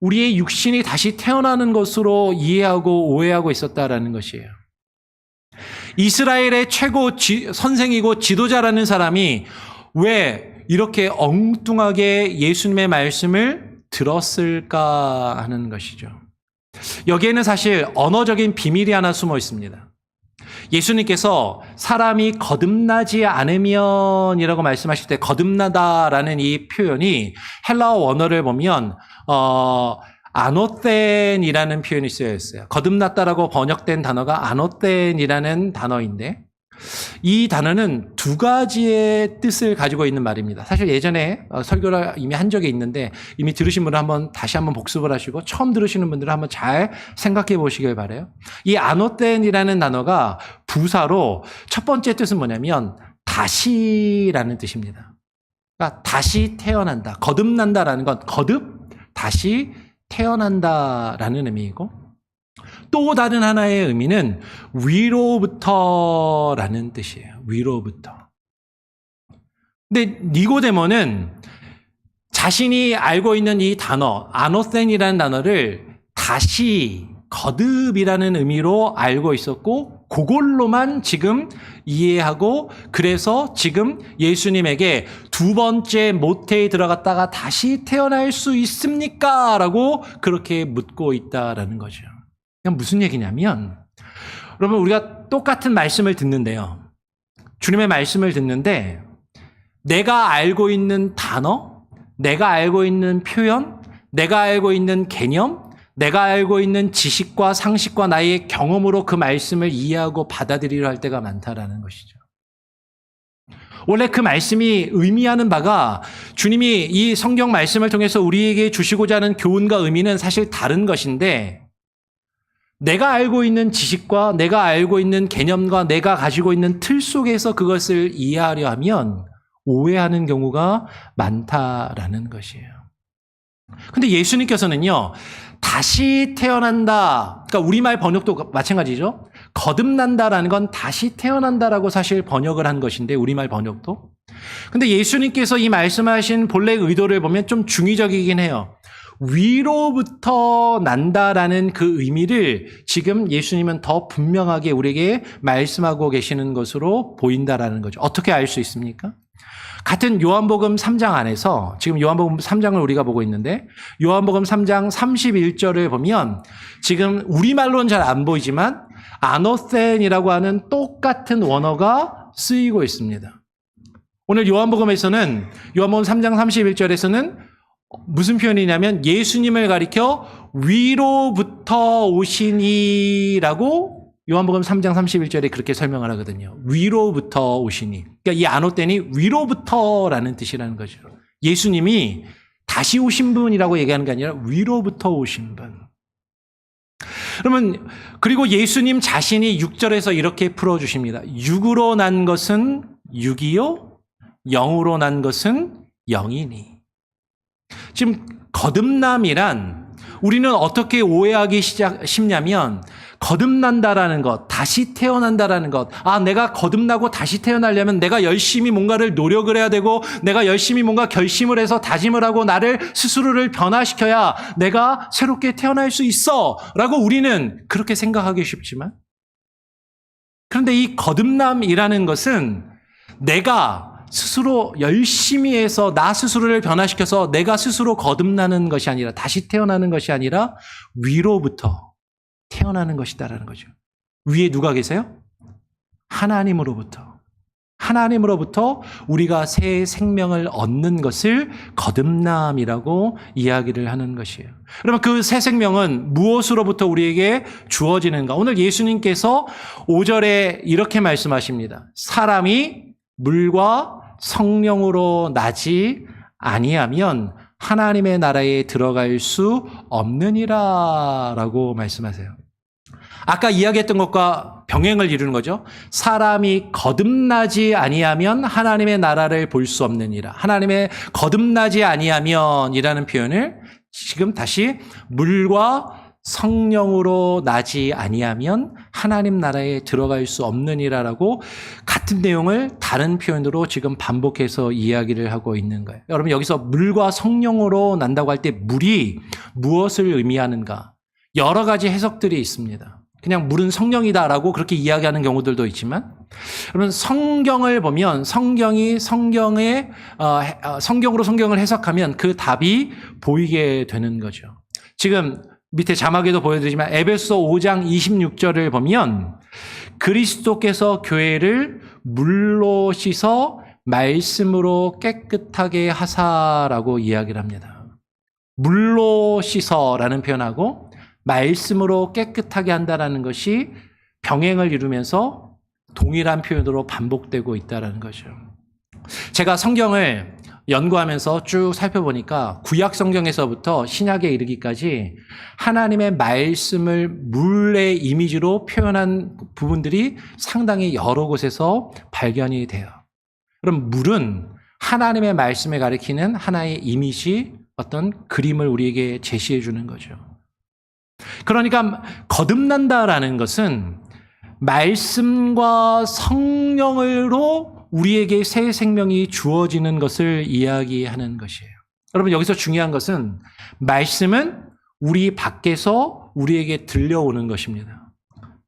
우리의 육신이 다시 태어나는 것으로 이해하고 오해하고 있었다라는 것이에요. 이스라엘의 최고 선생이고 지도자라는 사람이 왜 이렇게 엉뚱하게 예수님의 말씀을 들었을까 하는 것이죠. 여기에는 사실 언어적인 비밀이 하나 숨어 있습니다. 예수님께서 사람이 거듭나지 않으면이라고 말씀하실 때 거듭나다라는 이 표현이 헬라어 원어를 보면 아노텐이라는 표현이 쓰여 있어요. 거듭났다라고 번역된 단어가 아노텐이라는 단어인데 이 단어는 두 가지의 뜻을 가지고 있는 말입니다. 사실 예전에 설교를 이미 한 적이 있는데 이미 들으신 분은 다시 한번 복습을 하시고 처음 들으시는 분들은 한번 잘 생각해 보시길 바라요. 이 아노텐이라는 단어가 부사로 첫 번째 뜻은 뭐냐면 다시라는 뜻입니다. 그러니까 다시 태어난다. 거듭난다라는 건 다시 태어난다라는 의미이고 또 다른 하나의 의미는 위로부터라는 뜻이에요. 위로부터. 근데 니고데모는 자신이 알고 있는 이 단어, 아노센이라는 단어를 다시 거듭이라는 의미로 알고 있었고 그걸로만 지금 이해하고 그래서 지금 예수님에게 두 번째 모태에 들어갔다가 다시 태어날 수 있습니까? 라고 그렇게 묻고 있다라는 거죠. 그냥 무슨 얘기냐면 여러분 우리가 똑같은 말씀을 듣는데요. 주님의 말씀을 듣는데 내가 알고 있는 단어, 내가 알고 있는 표현, 내가 알고 있는 개념, 내가 알고 있는 지식과 상식과 나의 경험으로 그 말씀을 이해하고 받아들이려 할 때가 많다라는 것이죠. 원래 그 말씀이 의미하는 바가 주님이 이 성경 말씀을 통해서 우리에게 주시고자 하는 교훈과 의미는 사실 다른 것인데 내가 알고 있는 지식과 내가 알고 있는 개념과 내가 가지고 있는 틀 속에서 그것을 이해하려 하면 오해하는 경우가 많다라는 것이에요. 근데 예수님께서는요, 다시 태어난다. 그러니까 우리말 번역도 마찬가지죠. 거듭난다라는 건 다시 태어난다라고 사실 번역을 한 것인데, 우리말 번역도. 근데 예수님께서 이 말씀하신 본래 의도를 보면 좀 중의적이긴 해요. 위로부터 난다라는 그 의미를 지금 예수님은 더 분명하게 우리에게 말씀하고 계시는 것으로 보인다라는 거죠. 어떻게 알 수 있습니까? 같은 요한복음 3장 안에서 지금 요한복음 3장을 우리가 보고 있는데 요한복음 3장 31절을 보면 지금 우리말로는 잘 안 보이지만 아노센이라고 하는 똑같은 원어가 쓰이고 있습니다. 오늘 요한복음에서는 요한복음 3장 31절에서는 무슨 표현이냐면 예수님을 가리켜 위로부터 오시니라고 요한복음 3장 31절에 그렇게 설명을 하거든요. 위로부터 오시니. 그러니까 이 아노텐이 위로부터라는 뜻이라는 거죠. 예수님이 다시 오신 분이라고 얘기하는 게 아니라 위로부터 오신 분. 그러면 그리고 예수님 자신이 6절에서 이렇게 풀어주십니다. 육으로 난 것은 육이요, 영으로 난 것은 영이니. 지금 거듭남이란 우리는 어떻게 오해하기 쉽냐면 거듭난다라는 것, 다시 태어난다라는 것. 아, 내가 거듭나고 다시 태어나려면 내가 열심히 뭔가를 노력을 해야 되고 내가 열심히 뭔가 결심을 해서 다짐을 하고 나를 스스로를 변화시켜야 내가 새롭게 태어날 수 있어 라고 우리는 그렇게 생각하기 쉽지만 그런데 이 거듭남이라는 것은 내가 스스로 열심히 해서 나 스스로를 변화시켜서 내가 스스로 거듭나는 것이 아니라, 다시 태어나는 것이 아니라 위로부터 태어나는 것이다라는 거죠. 위에 누가 계세요? 하나님으로부터. 하나님으로부터 우리가 새 생명을 얻는 것을 거듭남이라고 이야기를 하는 것이에요. 그러면 그 새 생명은 무엇으로부터 우리에게 주어지는가? 오늘 예수님께서 5절에 이렇게 말씀하십니다. 사람이 물과 성령으로 나지 아니하면 하나님의 나라에 들어갈 수 없느니라 라고 말씀하세요. 아까 이야기했던 것과 병행을 이루는 거죠. 사람이 거듭나지 아니하면 하나님의 나라를 볼 수 없느니라. 하나님의 거듭나지 아니하면 이라는 표현을 지금 다시 물과 성령으로 나지 아니하면 하나님 나라에 들어갈 수 없느니라라고 같은 내용을 다른 표현으로 지금 반복해서 이야기를 하고 있는 거예요. 여러분, 여기서 물과 성령으로 난다고 할 때 물이 무엇을 의미하는가? 여러 가지 해석들이 있습니다. 그냥 물은 성령이다라고 그렇게 이야기하는 경우들도 있지만, 여러분, 성경을 보면 성경으로 성경을 해석하면 그 답이 보이게 되는 거죠. 지금 밑에 자막에도 보여드리지만 에베소 5장 26절을 보면 그리스도께서 교회를 물로 씻어 말씀으로 깨끗하게 하사라고 이야기를 합니다. 물로 씻어라는 표현하고 말씀으로 깨끗하게 한다라는 것이 병행을 이루면서 동일한 표현으로 반복되고 있다는 거죠. 제가 성경을 연구하면서 쭉 살펴보니까 구약 성경에서부터 신약에 이르기까지 하나님의 말씀을 물의 이미지로 표현한 부분들이 상당히 여러 곳에서 발견이 돼요. 그럼 물은 하나님의 말씀에 가리키는 하나의 이미지, 어떤 그림을 우리에게 제시해 주는 거죠. 그러니까 거듭난다라는 것은 말씀과 성령으로 우리에게 새 생명이 주어지는 것을 이야기하는 것이에요. 여러분, 여기서 중요한 것은 말씀은 우리 밖에서 우리에게 들려오는 것입니다.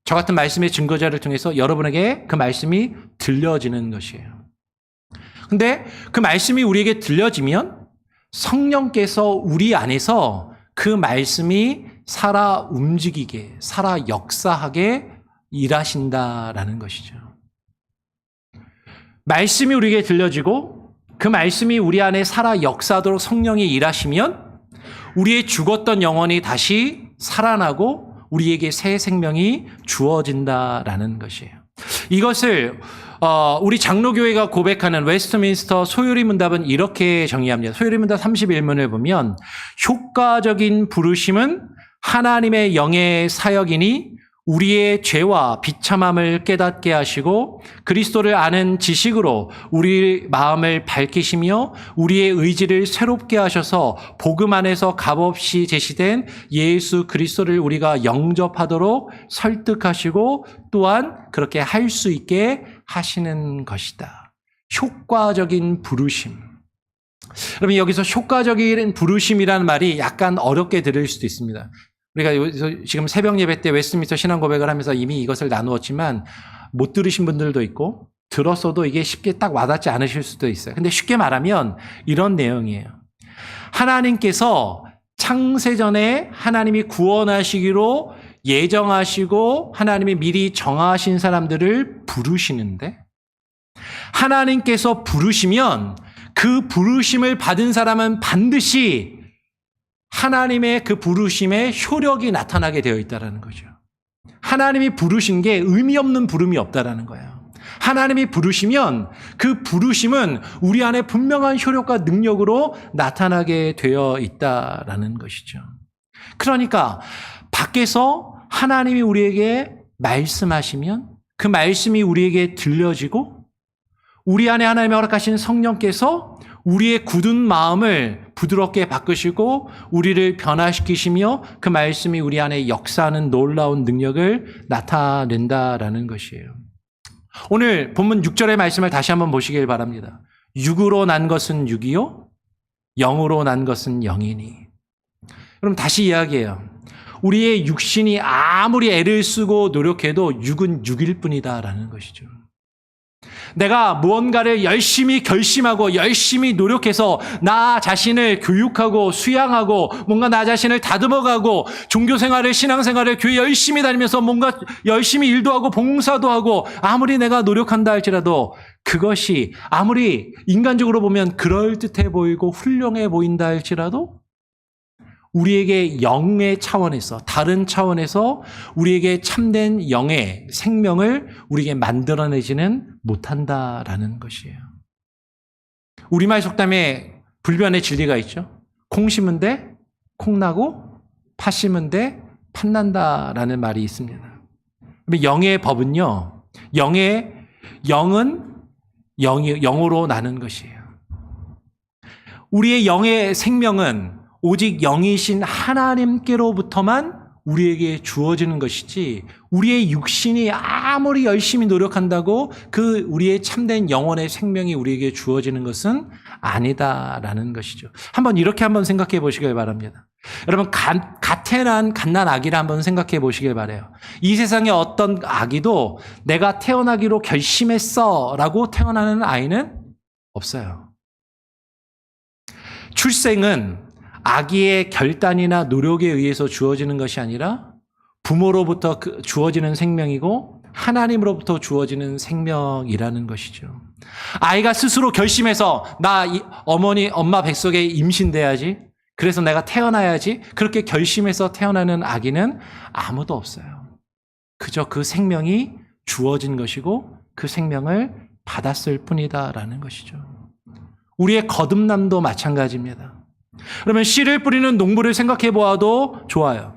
저 같은 말씀의 증거자를 통해서 여러분에게 그 말씀이 들려지는 것이에요. 근데 그 말씀이 우리에게 들려지면 성령께서 우리 안에서 그 말씀이 살아 움직이게, 살아 역사하게 일하신다라는 것이죠. 말씀이 우리에게 들려지고 그 말씀이 우리 안에 살아 역사하도록 성령이 일하시면 우리의 죽었던 영혼이 다시 살아나고 우리에게 새 생명이 주어진다라는 것이에요. 이것을 우리 장로교회가 고백하는 웨스트민스터 소요리 문답은 이렇게 정의합니다. 소요리 문답 31문을 보면 효과적인 부르심은 하나님의 영의 사역이니 우리의 죄와 비참함을 깨닫게 하시고 그리스도를 아는 지식으로 우리 마음을 밝히시며 우리의 의지를 새롭게 하셔서 복음 안에서 값없이 제시된 예수 그리스도를 우리가 영접하도록 설득하시고 또한 그렇게 할 수 있게 하시는 것이다. 효과적인 부르심. 여러분, 여기서 효과적인 부르심이라는 말이 약간 어렵게 들릴 수도 있습니다. 우리가 지금 새벽 예배 때 웨스트민스터 신앙 고백을 하면서 이미 이것을 나누었지만 못 들으신 분들도 있고 들었어도 이게 쉽게 딱 와닿지 않으실 수도 있어요. 근데 쉽게 말하면 이런 내용이에요. 하나님께서 창세전에 하나님이 구원하시기로 예정하시고 하나님이 미리 정하신 사람들을 부르시는데 하나님께서 부르시면 그 부르심을 받은 사람은 반드시 하나님의 그 부르심의 효력이 나타나게 되어 있다는 거죠. 하나님이 부르신 게 의미 없는 부름이 없다는 거예요. 하나님이 부르시면 그 부르심은 우리 안에 분명한 효력과 능력으로 나타나게 되어 있다는 것이죠. 그러니까 밖에서 하나님이 우리에게 말씀하시면 그 말씀이 우리에게 들려지고 우리 안에 하나님이 허락하신 성령께서 우리의 굳은 마음을 부드럽게 바꾸시고 우리를 변화시키시며 그 말씀이 우리 안에 역사하는 놀라운 능력을 나타낸다라는 것이에요. 오늘 본문 6절의 말씀을 다시 한번 보시길 바랍니다. 육으로 난 것은 육이요 영으로 난 것은 영이니. 그럼 다시 이야기해요. 우리의 육신이 아무리 애를 쓰고 노력해도 육은 육일 뿐이다라는 것이죠. 내가 무언가를 열심히 결심하고 열심히 노력해서 나 자신을 교육하고 수양하고 뭔가 나 자신을 다듬어가고 종교생활을 신앙생활을 교회 열심히 다니면서 뭔가 열심히 일도 하고 봉사도 하고 아무리 내가 노력한다 할지라도 그것이 아무리 인간적으로 보면 그럴듯해 보이고 훌륭해 보인다 할지라도 우리에게 영의 차원에서 다른 차원에서 우리에게 참된 영의 생명을 우리에게 만들어내지는 못한다라는 것이에요. 우리말 속담에 불변의 진리가 있죠. 콩 심은 데 콩 나고 팥 심은 데 팥 난다라는 말이 있습니다. 영의 법은요. 영은 영으로 나는 것이에요. 우리의 영의 생명은 오직 영이신 하나님께로부터만 우리에게 주어지는 것이지 우리의 육신이 아무리 열심히 노력한다고 그 우리의 참된 영혼의 생명이 우리에게 주어지는 것은 아니다라는 것이죠. 이렇게 한번 생각해 보시길 바랍니다. 여러분 갓난 아기를 한번 생각해 보시길 바라요. 이 세상에 어떤 아기도 내가 태어나기로 결심했어 라고 태어나는 아이는 없어요. 출생은 아기의 결단이나 노력에 의해서 주어지는 것이 아니라 부모로부터 주어지는 생명이고 하나님으로부터 주어지는 생명이라는 것이죠. 아이가 스스로 결심해서 엄마 뱃속에 임신돼야지. 그래서 내가 태어나야지. 그렇게 결심해서 태어나는 아기는 아무도 없어요. 그저 그 생명이 주어진 것이고 그 생명을 받았을 뿐이다라는 것이죠. 우리의 거듭남도 마찬가지입니다. 그러면 씨를 뿌리는 농부를 생각해 보아도 좋아요.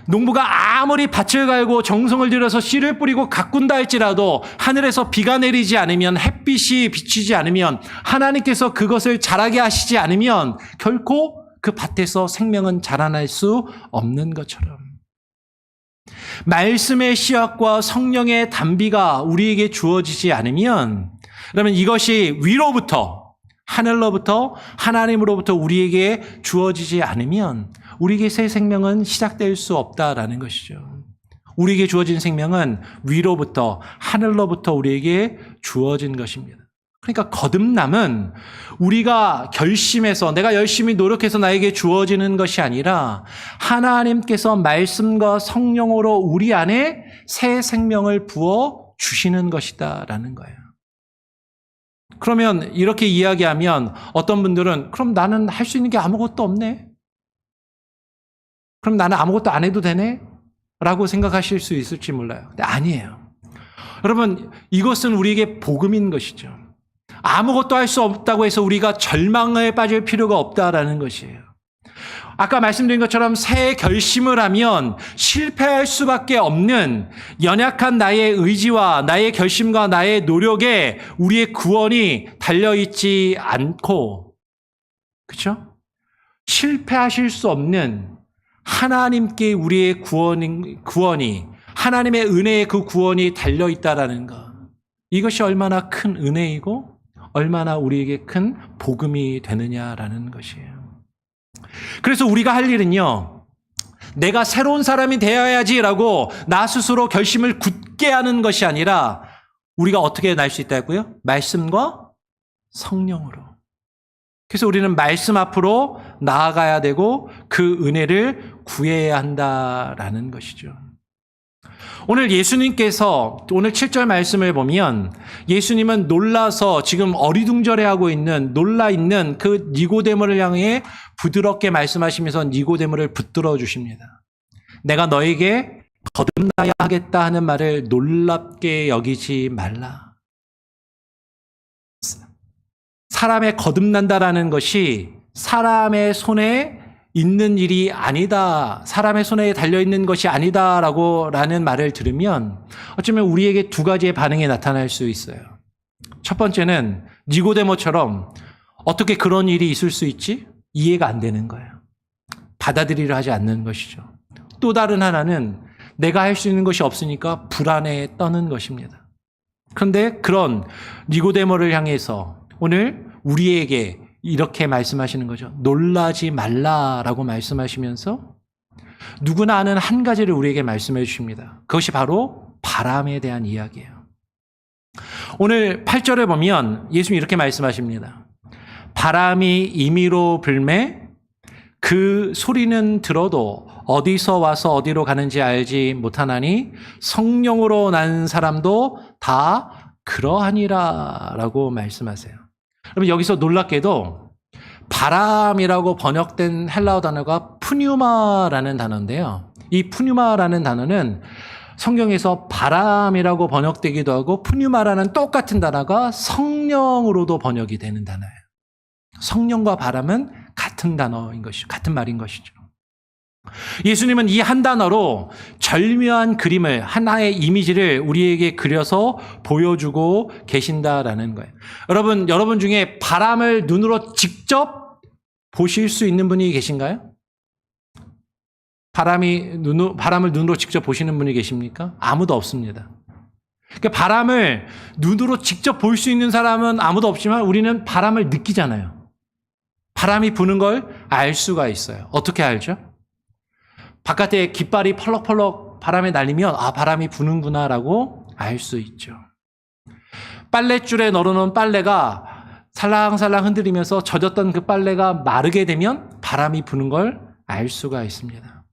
농부가 아무리 밭을 갈고 정성을 들여서 씨를 뿌리고 가꾼다 할지라도 하늘에서 비가 내리지 않으면 햇빛이 비치지 않으면 하나님께서 그것을 자라게 하시지 않으면 결코 그 밭에서 생명은 자라날 수 없는 것처럼 말씀의 씨앗과 성령의 단비가 우리에게 주어지지 않으면 그러면 이것이 위로부터 하늘로부터 하나님으로부터 우리에게 주어지지 않으면 우리에게 새 생명은 시작될 수 없다라는 것이죠. 우리에게 주어진 생명은 위로부터 하늘로부터 우리에게 주어진 것입니다. 그러니까 거듭남은 우리가 결심해서 내가 열심히 노력해서 나에게 주어지는 것이 아니라 하나님께서 말씀과 성령으로 우리 안에 새 생명을 부어 주시는 것이다라는 거예요. 그러면 이렇게 이야기하면 어떤 분들은 그럼 나는 할 수 있는 게 아무것도 없네? 그럼 나는 아무것도 안 해도 되네? 라고 생각하실 수 있을지 몰라요. 근데 아니에요. 여러분, 이것은 우리에게 복음인 것이죠. 아무것도 할 수 없다고 해서 우리가 절망에 빠질 필요가 없다라는 것이에요. 아까 말씀드린 것처럼 새 결심을 하면 실패할 수밖에 없는 연약한 나의 의지와 나의 결심과 나의 노력에 우리의 구원이 달려있지 않고, 그렇죠? 실패하실 수 없는 하나님께 우리의 구원이 하나님의 은혜의 그 구원이 달려있다라는 것. 이것이 얼마나 큰 은혜이고 얼마나 우리에게 큰 복음이 되느냐라는 것이에요. 그래서 우리가 할 일은요, 내가 새로운 사람이 되어야지라고 나 스스로 결심을 굳게 하는 것이 아니라 우리가 어떻게 날 수 있다고요? 말씀과 성령으로. 그래서 우리는 말씀 앞으로 나아가야 되고 그 은혜를 구해야 한다라는 것이죠. 오늘 예수님께서 오늘 7절 말씀을 보면 예수님은 놀라서 지금 어리둥절해하고 놀라 있는 그 니고데모를 향해 부드럽게 말씀하시면서 니고데모를 붙들어 주십니다. 내가 너에게 거듭나야 하겠다 하는 말을 놀랍게 여기지 말라. 사람의 거듭난다라는 것이 사람의 손에 있는 일이 아니다. 사람의 손에 달려있는 것이 아니다라는 말을 들으면 어쩌면 우리에게 두 가지의 반응이 나타날 수 있어요. 첫 번째는 니고데모처럼 어떻게 그런 일이 있을 수 있지? 이해가 안 되는 거예요. 받아들이려 하지 않는 것이죠. 또 다른 하나는 내가 할 수 있는 것이 없으니까 불안에 떠는 것입니다. 그런데 그런 니고데모를 향해서 오늘 우리에게 이렇게 말씀하시는 거죠. 놀라지 말라라고 말씀하시면서 누구나 아는 한 가지를 우리에게 말씀해 주십니다. 그것이 바로 바람에 대한 이야기예요. 오늘 8절에 보면 예수님이 이렇게 말씀하십니다. 바람이 임의로 불매 그 소리는 들어도 어디서 와서 어디로 가는지 알지 못하나니 성령으로 난 사람도 다 그러하니라 라고 말씀하세요. 여러분 여기서 놀랍게도 바람이라고 번역된 헬라어 단어가 푸뉴마라는 단어인데요. 이 푸뉴마라는 단어는 성경에서 바람이라고 번역되기도 하고 푸뉴마라는 똑같은 단어가 성령으로도 번역이 되는 단어예요. 성령과 바람은 같은 단어인 것이죠. 같은 말인 것이죠. 예수님은 이 한 단어로 절묘한 그림을, 하나의 이미지를 우리에게 그려서 보여주고 계신다라는 거예요. 여러분 중에 바람을 눈으로 직접 보실 수 있는 분이 계신가요? 바람을 눈으로 직접 보시는 분이 계십니까? 아무도 없습니다. 그러니까 바람을 눈으로 직접 볼 수 있는 사람은 아무도 없지만 우리는 바람을 느끼잖아요. 바람이 부는 걸 알 수가 있어요. 어떻게 알죠? 바깥에 깃발이 펄럭펄럭 바람에 날리면 아, 바람이 부는구나라고 알 수 있죠. 빨랫줄에 널어놓은 빨래가 살랑살랑 흔들리면서 젖었던 그 빨래가 마르게 되면 바람이 부는 걸 알 수가 있습니다.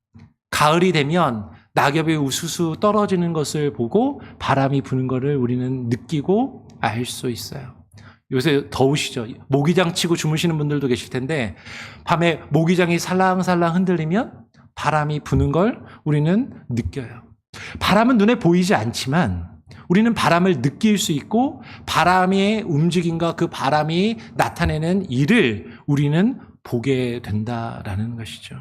가을이 되면 낙엽이 우수수 떨어지는 것을 보고 바람이 부는 것을 우리는 느끼고 알 수 있어요. 요새 더우시죠? 모기장 치고 주무시는 분들도 계실 텐데 밤에 모기장이 살랑살랑 흔들리면 바람이 부는 걸 우리는 느껴요. 바람은 눈에 보이지 않지만 우리는 바람을 느낄 수 있고 바람의 움직임과 그 바람이 나타내는 일을 우리는 보게 된다라는 것이죠.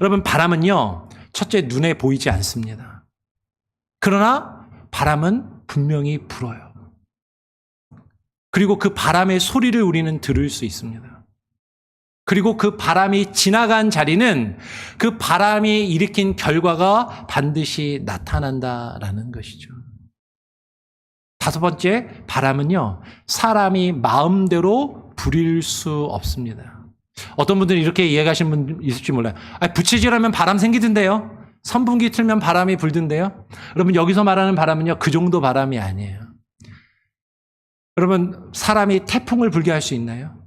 여러분, 바람은요, 첫째 눈에 보이지 않습니다. 그러나 바람은 분명히 불어요. 그리고 그 바람의 소리를 우리는 들을 수 있습니다. 그리고 그 바람이 지나간 자리는 그 바람이 일으킨 결과가 반드시 나타난다라는 것이죠. 다섯 번째, 바람은요, 사람이 마음대로 부릴 수 없습니다. 어떤 분들은 이렇게 이해하시는 분 있을지 몰라요. 부채질하면 바람 생기던데요. 선풍기 틀면 바람이 불던데요. 여러분, 여기서 말하는 바람은요, 그 정도 바람이 아니에요. 여러분, 사람이 태풍을 불게 할 수 있나요?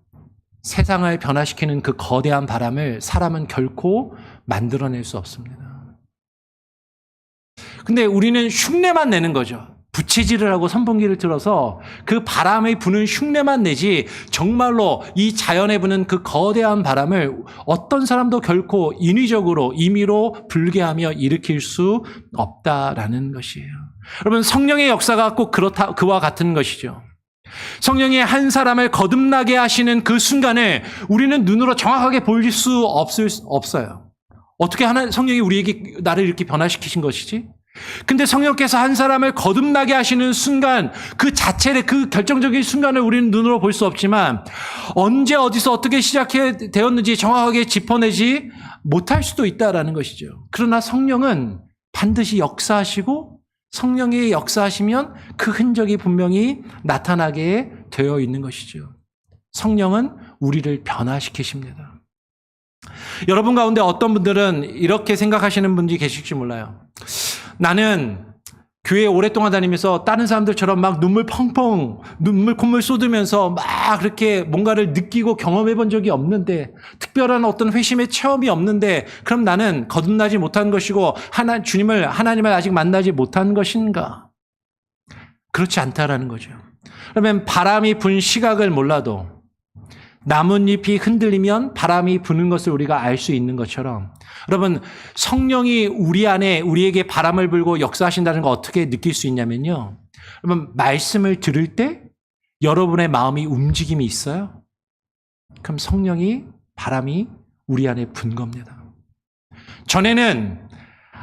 세상을 변화시키는 그 거대한 바람을 사람은 결코 만들어낼 수 없습니다. 근데 우리는 흉내만 내는 거죠. 부채질을 하고 선풍기를 틀어서 그 바람이 부는 흉내만 내지 정말로 이 자연에 부는 그 거대한 바람을 어떤 사람도 결코 인위적으로 임의로 불게 하며 일으킬 수 없다라는 것이에요. 여러분, 성령의 역사가 꼭 그와 같은 것이죠. 성령이 한 사람을 거듭나게 하시는 그 순간을 우리는 눈으로 정확하게 볼 수 없어요. 어떻게 성령이 우리에게 나를 이렇게 변화시키신 것이지? 근데 성령께서 한 사람을 거듭나게 하시는 순간, 그 자체의 그 결정적인 순간을 우리는 눈으로 볼 수 없지만 언제 어디서 어떻게 시작되었는지 정확하게 짚어내지 못할 수도 있다라는 것이죠. 그러나 성령은 반드시 역사하시고 성령이 역사하시면 그 흔적이 분명히 나타나게 되어 있는 것이죠. 성령은 우리를 변화시키십니다. 여러분 가운데 어떤 분들은 이렇게 생각하시는 분들이 계실지 몰라요. 나는 교회에 오랫동안 다니면서 다른 사람들처럼 막 눈물 콧물 쏟으면서 막 그렇게 뭔가를 느끼고 경험해 본 적이 없는데, 특별한 어떤 회심의 체험이 없는데, 그럼 나는 거듭나지 못한 것이고 하나님을 아직 만나지 못한 것인가? 그렇지 않다라는 거죠. 그러면 바람이 분 시각을 몰라도 나뭇잎이 흔들리면 바람이 부는 것을 우리가 알 수 있는 것처럼, 여러분, 성령이 우리 안에 우리에게 바람을 불고 역사하신다는 걸 어떻게 느낄 수 있냐면요, 여러분, 말씀을 들을 때 여러분의 마음이 움직임이 있어요? 그럼 바람이 우리 안에 분 겁니다. 전에는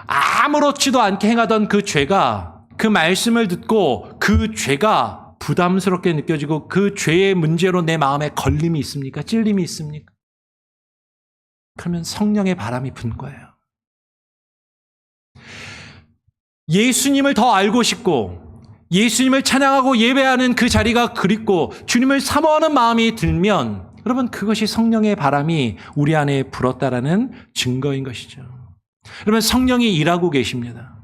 아무렇지도 않게 행하던 그 죄가, 그 말씀을 듣고 그 죄가 부담스럽게 느껴지고 그 죄의 문제로 내 마음에 걸림이 있습니까? 찔림이 있습니까? 그러면 성령의 바람이 분 거예요. 예수님을 더 알고 싶고 예수님을 찬양하고 예배하는 그 자리가 그립고 주님을 사모하는 마음이 들면, 여러분, 그것이 성령의 바람이 우리 안에 불었다라는 증거인 것이죠. 여러분, 성령이 일하고 계십니다.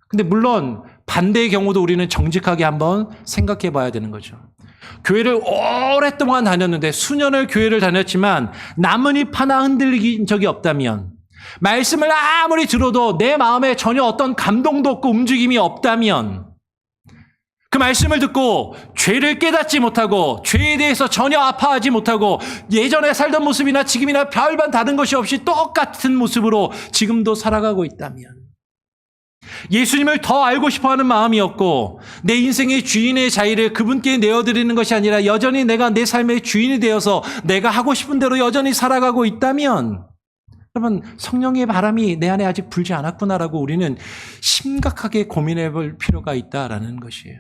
근데 물론 반대의 경우도 우리는 정직하게 한번 생각해 봐야 되는 거죠. 교회를 오랫동안 다녔는데 수년을 교회를 다녔지만 나뭇잎 하나 흔들린 적이 없다면, 말씀을 아무리 들어도 내 마음에 전혀 어떤 감동도 없고 움직임이 없다면, 그 말씀을 듣고 죄를 깨닫지 못하고 죄에 대해서 전혀 아파하지 못하고 예전에 살던 모습이나 지금이나 별반 다른 것이 없이 똑같은 모습으로 지금도 살아가고 있다면, 예수님을 더 알고 싶어하는 마음이 없고 내 인생의 주인의 자리를 그분께 내어드리는 것이 아니라 여전히 내가 내 삶의 주인이 되어서 내가 하고 싶은 대로 여전히 살아가고 있다면, 여러분, 성령의 바람이 내 안에 아직 불지 않았구나라고 우리는 심각하게 고민해 볼 필요가 있다라는 것이에요.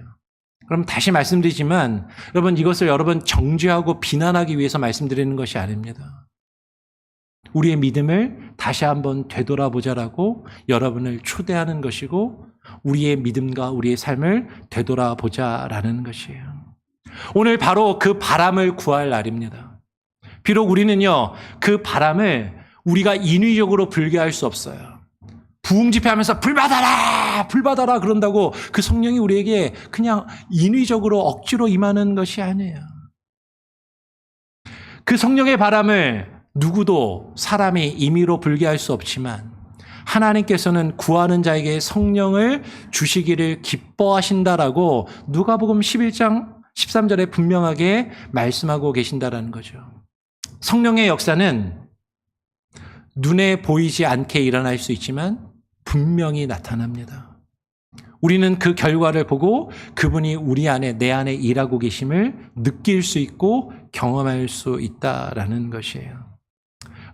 그럼 다시 말씀드리지만 여러분, 이것을 여러분 정죄하고 비난하기 위해서 말씀드리는 것이 아닙니다. 우리의 믿음을 다시 한번 되돌아보자라고 여러분을 초대하는 것이고, 우리의 믿음과 우리의 삶을 되돌아보자라는 것이에요. 오늘 바로 그 바람을 구할 날입니다. 비록 우리는요, 그 바람을 우리가 인위적으로 불게 할 수 없어요. 부흥 집회하면서 불 받아라! 불 받아라! 그런다고 그 성령이 우리에게 그냥 인위적으로 억지로 임하는 것이 아니에요. 그 성령의 바람을 누구도 사람이 임의로 불게 할 수 없지만 하나님께서는 구하는 자에게 성령을 주시기를 기뻐하신다라고 누가복음 11장 13절에 분명하게 말씀하고 계신다라는 거죠. 성령의 역사는 눈에 보이지 않게 일어날 수 있지만 분명히 나타납니다. 우리는 그 결과를 보고 그분이 우리 안에, 내 안에 일하고 계심을 느낄 수 있고 경험할 수 있다라는 것이에요.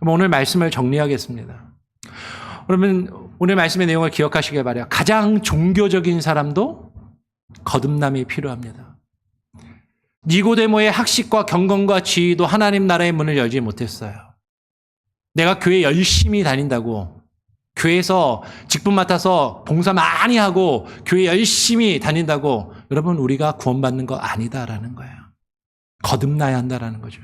오늘 말씀을 정리하겠습니다. 그러면 오늘 말씀의 내용을 기억하시길 바라요. 가장 종교적인 사람도 거듭남이 필요합니다. 니고데모의 학식과 경건과 지위도 하나님 나라의 문을 열지 못했어요. 내가 교회 열심히 다닌다고, 교회에서 직분 맡아서 봉사 많이 하고 교회 열심히 다닌다고 여러분 우리가 구원받는 거 아니다라는 거예요. 거듭나야 한다라는 거죠.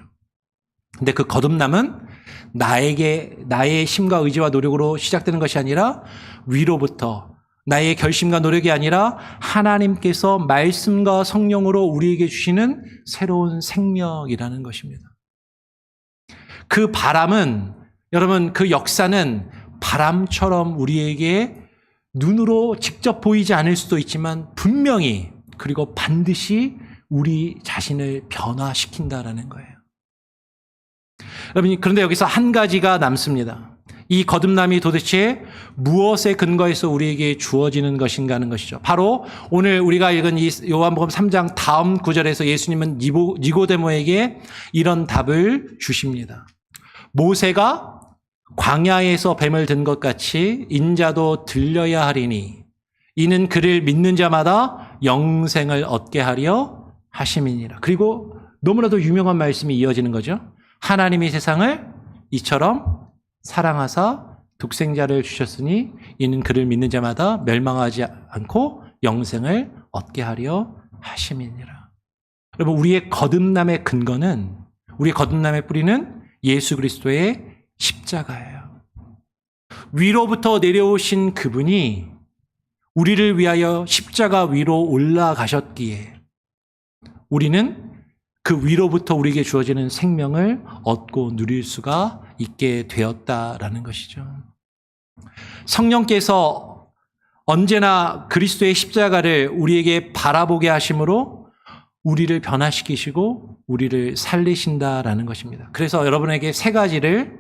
근데 그 거듭남은 나의 힘과 의지와 노력으로 시작되는 것이 아니라 위로부터, 나의 결심과 노력이 아니라 하나님께서 말씀과 성령으로 우리에게 주시는 새로운 생명이라는 것입니다. 그 바람은, 여러분, 그 역사는 바람처럼 우리에게 눈으로 직접 보이지 않을 수도 있지만 분명히, 그리고 반드시 우리 자신을 변화시킨다라는 거예요. 여러분, 그런데 여기서 한 가지가 남습니다. 이 거듭남이 도대체 무엇에 근거해서 우리에게 주어지는 것인가 하는 것이죠. 바로 오늘 우리가 읽은 이 요한복음 3장 다음 구절에서 예수님은 니고데모에게 이런 답을 주십니다. 모세가 광야에서 뱀을 든 것 같이 인자도 들려야 하리니 이는 그를 믿는 자마다 영생을 얻게 하려 하심이니라. 그리고 너무나도 유명한 말씀이 이어지는 거죠. 하나님이 세상을 이처럼 사랑하사 독생자를 주셨으니 이는 그를 믿는 자마다 멸망하지 않고 영생을 얻게 하려 하심이니라. 여러분, 우리의 거듭남의 근거는, 우리의 거듭남의 뿌리는 예수 그리스도의 십자가예요. 위로부터 내려오신 그분이 우리를 위하여 십자가 위로 올라가셨기에 우리는 그 위로부터 우리에게 주어지는 생명을 얻고 누릴 수가 있게 되었다라는 것이죠. 성령께서 언제나 그리스도의 십자가를 우리에게 바라보게 하심으로 우리를 변화시키시고 우리를 살리신다라는 것입니다. 그래서 여러분에게 세 가지를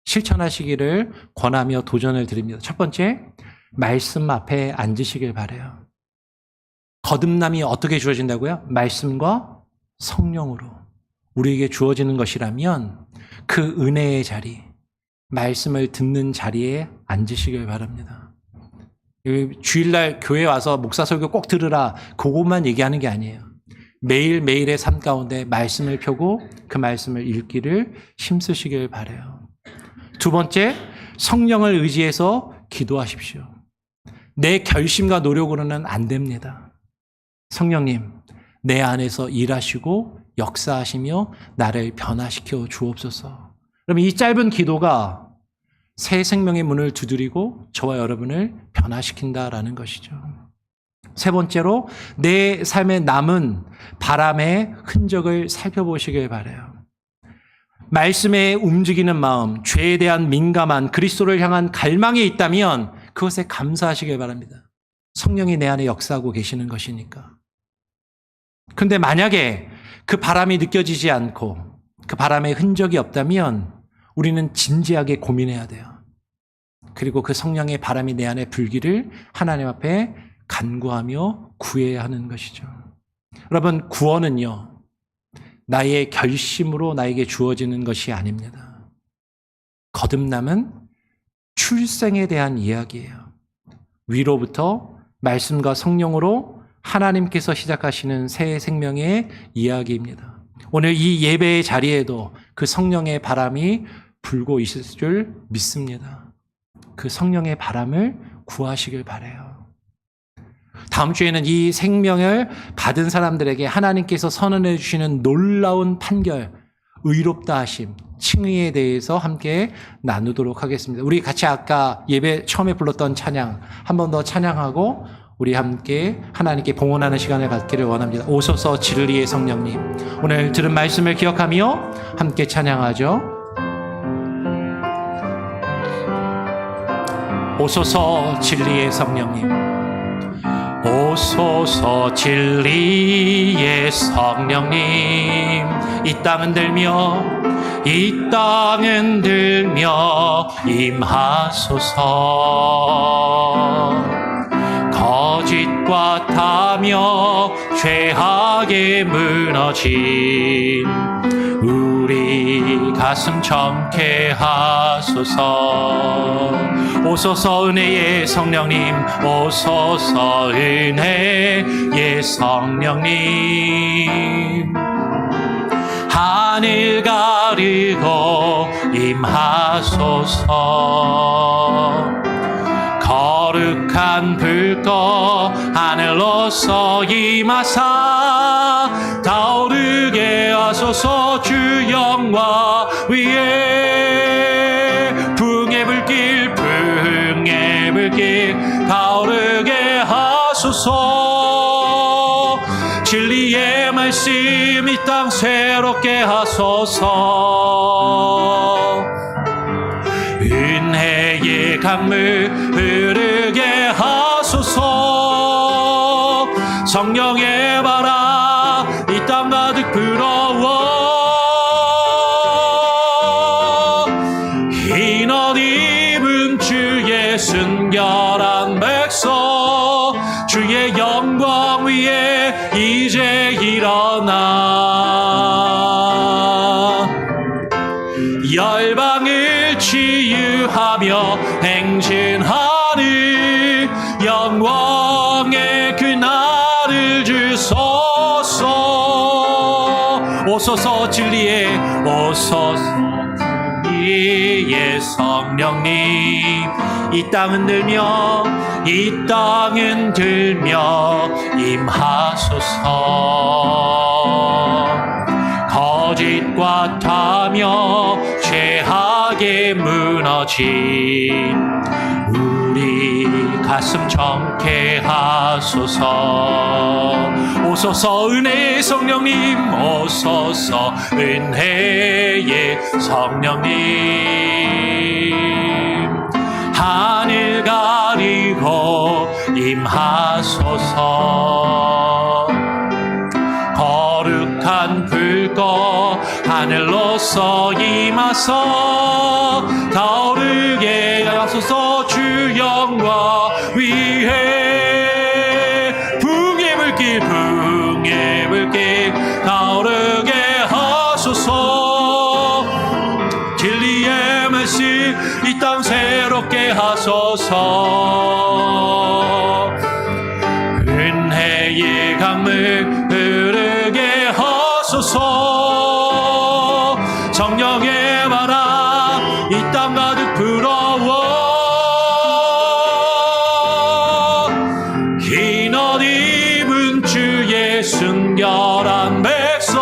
실천하시기를 권하며 도전을 드립니다. 첫 번째, 말씀 앞에 앉으시길 바라요. 거듭남이 어떻게 주어진다고요? 말씀과 성령으로 우리에게 주어지는 것이라면 그 은혜의 자리, 말씀을 듣는 자리에 앉으시길 바랍니다. 주일날 교회 와서 목사 설교 꼭 들으라, 그것만 얘기하는 게 아니에요. 매일매일의 삶 가운데 말씀을 펴고 그 말씀을 읽기를 힘쓰시길 바라요. 두 번째, 성령을 의지해서 기도하십시오. 내 결심과 노력으로는 안 됩니다. 성령님, 내 안에서 일하시고 역사하시며 나를 변화시켜 주옵소서. 그러면 이 짧은 기도가 새 생명의 문을 두드리고 저와 여러분을 변화시킨다라는 것이죠. 세 번째로 내 삶에 남은 바람의 흔적을 살펴보시길 바라요. 말씀에 움직이는 마음, 죄에 대한 민감한 그리스도를 향한 갈망이 있다면 그것에 감사하시길 바랍니다. 성령이 내 안에 역사하고 계시는 것이니까. 그런데 만약에 그 바람이 느껴지지 않고 그 바람의 흔적이 없다면 우리는 진지하게 고민해야 돼요. 그리고 그 성령의 바람이 내 안에 불기를 하나님 앞에 간구하며 구해야 하는 것이죠. 여러분, 구원은요, 나의 결심으로 나에게 주어지는 것이 아닙니다. 거듭남은 출생에 대한 이야기예요. 위로부터 말씀과 성령으로 하나님께서 시작하시는 새 생명의 이야기입니다. 오늘 이 예배의 자리에도 그 성령의 바람이 불고 있을 줄 믿습니다. 그 성령의 바람을 구하시길 바라요. 다음 주에는 이 생명을 받은 사람들에게 하나님께서 선언해 주시는 놀라운 판결, 의롭다 하심, 칭의에 대해서 함께 나누도록 하겠습니다. 우리 같이 아까 예배 처음에 불렀던 찬양 한 번 더 찬양하고 우리 함께 하나님께 봉헌하는 시간을 갖기를 원합니다. 오소서 진리의 성령님, 오늘 들은 말씀을 기억하며 함께 찬양하죠. 오소서 진리의 성령님, 오소서 진리의 성령님, 이 땅은 들며 이 땅은 들며 임하소서. 거짓과 타며 죄악에 무너진 우리 가슴 젊게 하소서. 오소서 은혜의 성령님, 오소서 은혜의 성령님, 하늘 가르고 임하소서. 거룩한 불꽃 하늘로서 임하사 타오르게 하소서. 주 영광 위에 붕의 불길 타오르게 하소서. 진리의 말씀 이 땅 새롭게 하소서. 은혜의 강물 흐르게 하소서. 성령의 바람 이 땅 가득 불어워. 흰 옷 입은 주의 순결한 백성, 주의 영광 위에 이제 일어나 열방을 치유하며 행진하는 영광의 그날을 주소서. 오소서 진리의 성령님, 이 땅은 들며 임하소서. 거짓과 타며 죄악에 무너진 우리 가슴 정케 하소서. 오소서 은혜의 성령님, 오소서 은혜의 성령님, 하늘 가리고 임하소서. 거룩한 불꽃 하늘로서 임하사 타오르게 하소서. 주 영광 위에 붕의 불길 타오르게 하소서. 진리의 말씀 이 땅 새롭게 하소서. 은혜의 강물 흐르게 하소서. 성령의 바람 이 땅 가득 불어워. 흰 옷 입은 주의 순결한 백성,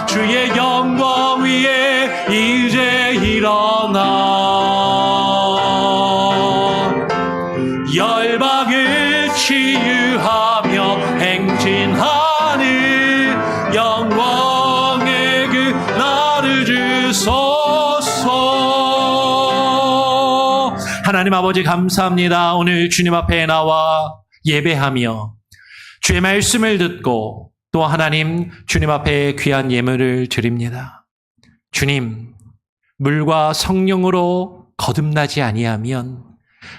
주의 영광 위에 이제 일어나 열방을 치유 하나님 아버지 감사합니다. 오늘 주님 앞에 나와 예배하며 주의 말씀을 듣고 또 하나님 주님 앞에 귀한 예물을 드립니다. 주님, 물과 성령으로 거듭나지 아니하면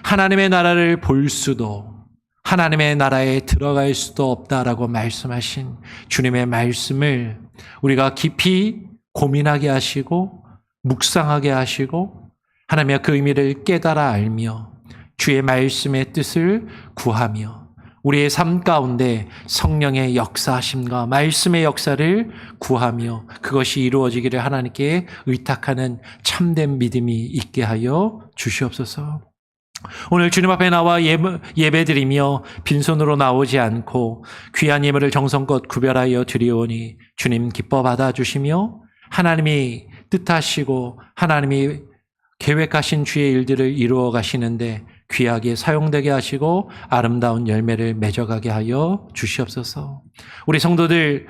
하나님의 나라를 볼 수도 하나님의 나라에 들어갈 수도 없다라고 말씀하신 주님의 말씀을 우리가 깊이 고민하게 하시고 묵상하게 하시고 하나님의 그 의미를 깨달아 알며 주의 말씀의 뜻을 구하며 우리의 삶 가운데 성령의 역사하심과 말씀의 역사를 구하며 그것이 이루어지기를 하나님께 의탁하는 참된 믿음이 있게 하여 주시옵소서. 오늘 주님 앞에 나와 예배드리며 빈손으로 나오지 않고 귀한 예물을 정성껏 구별하여 드리오니 주님 기뻐 받아주시며 하나님이 뜻하시고 하나님이 계획하신 주의 일들을 이루어 가시는데 귀하게 사용되게 하시고 아름다운 열매를 맺어가게 하여 주시옵소서. 우리 성도들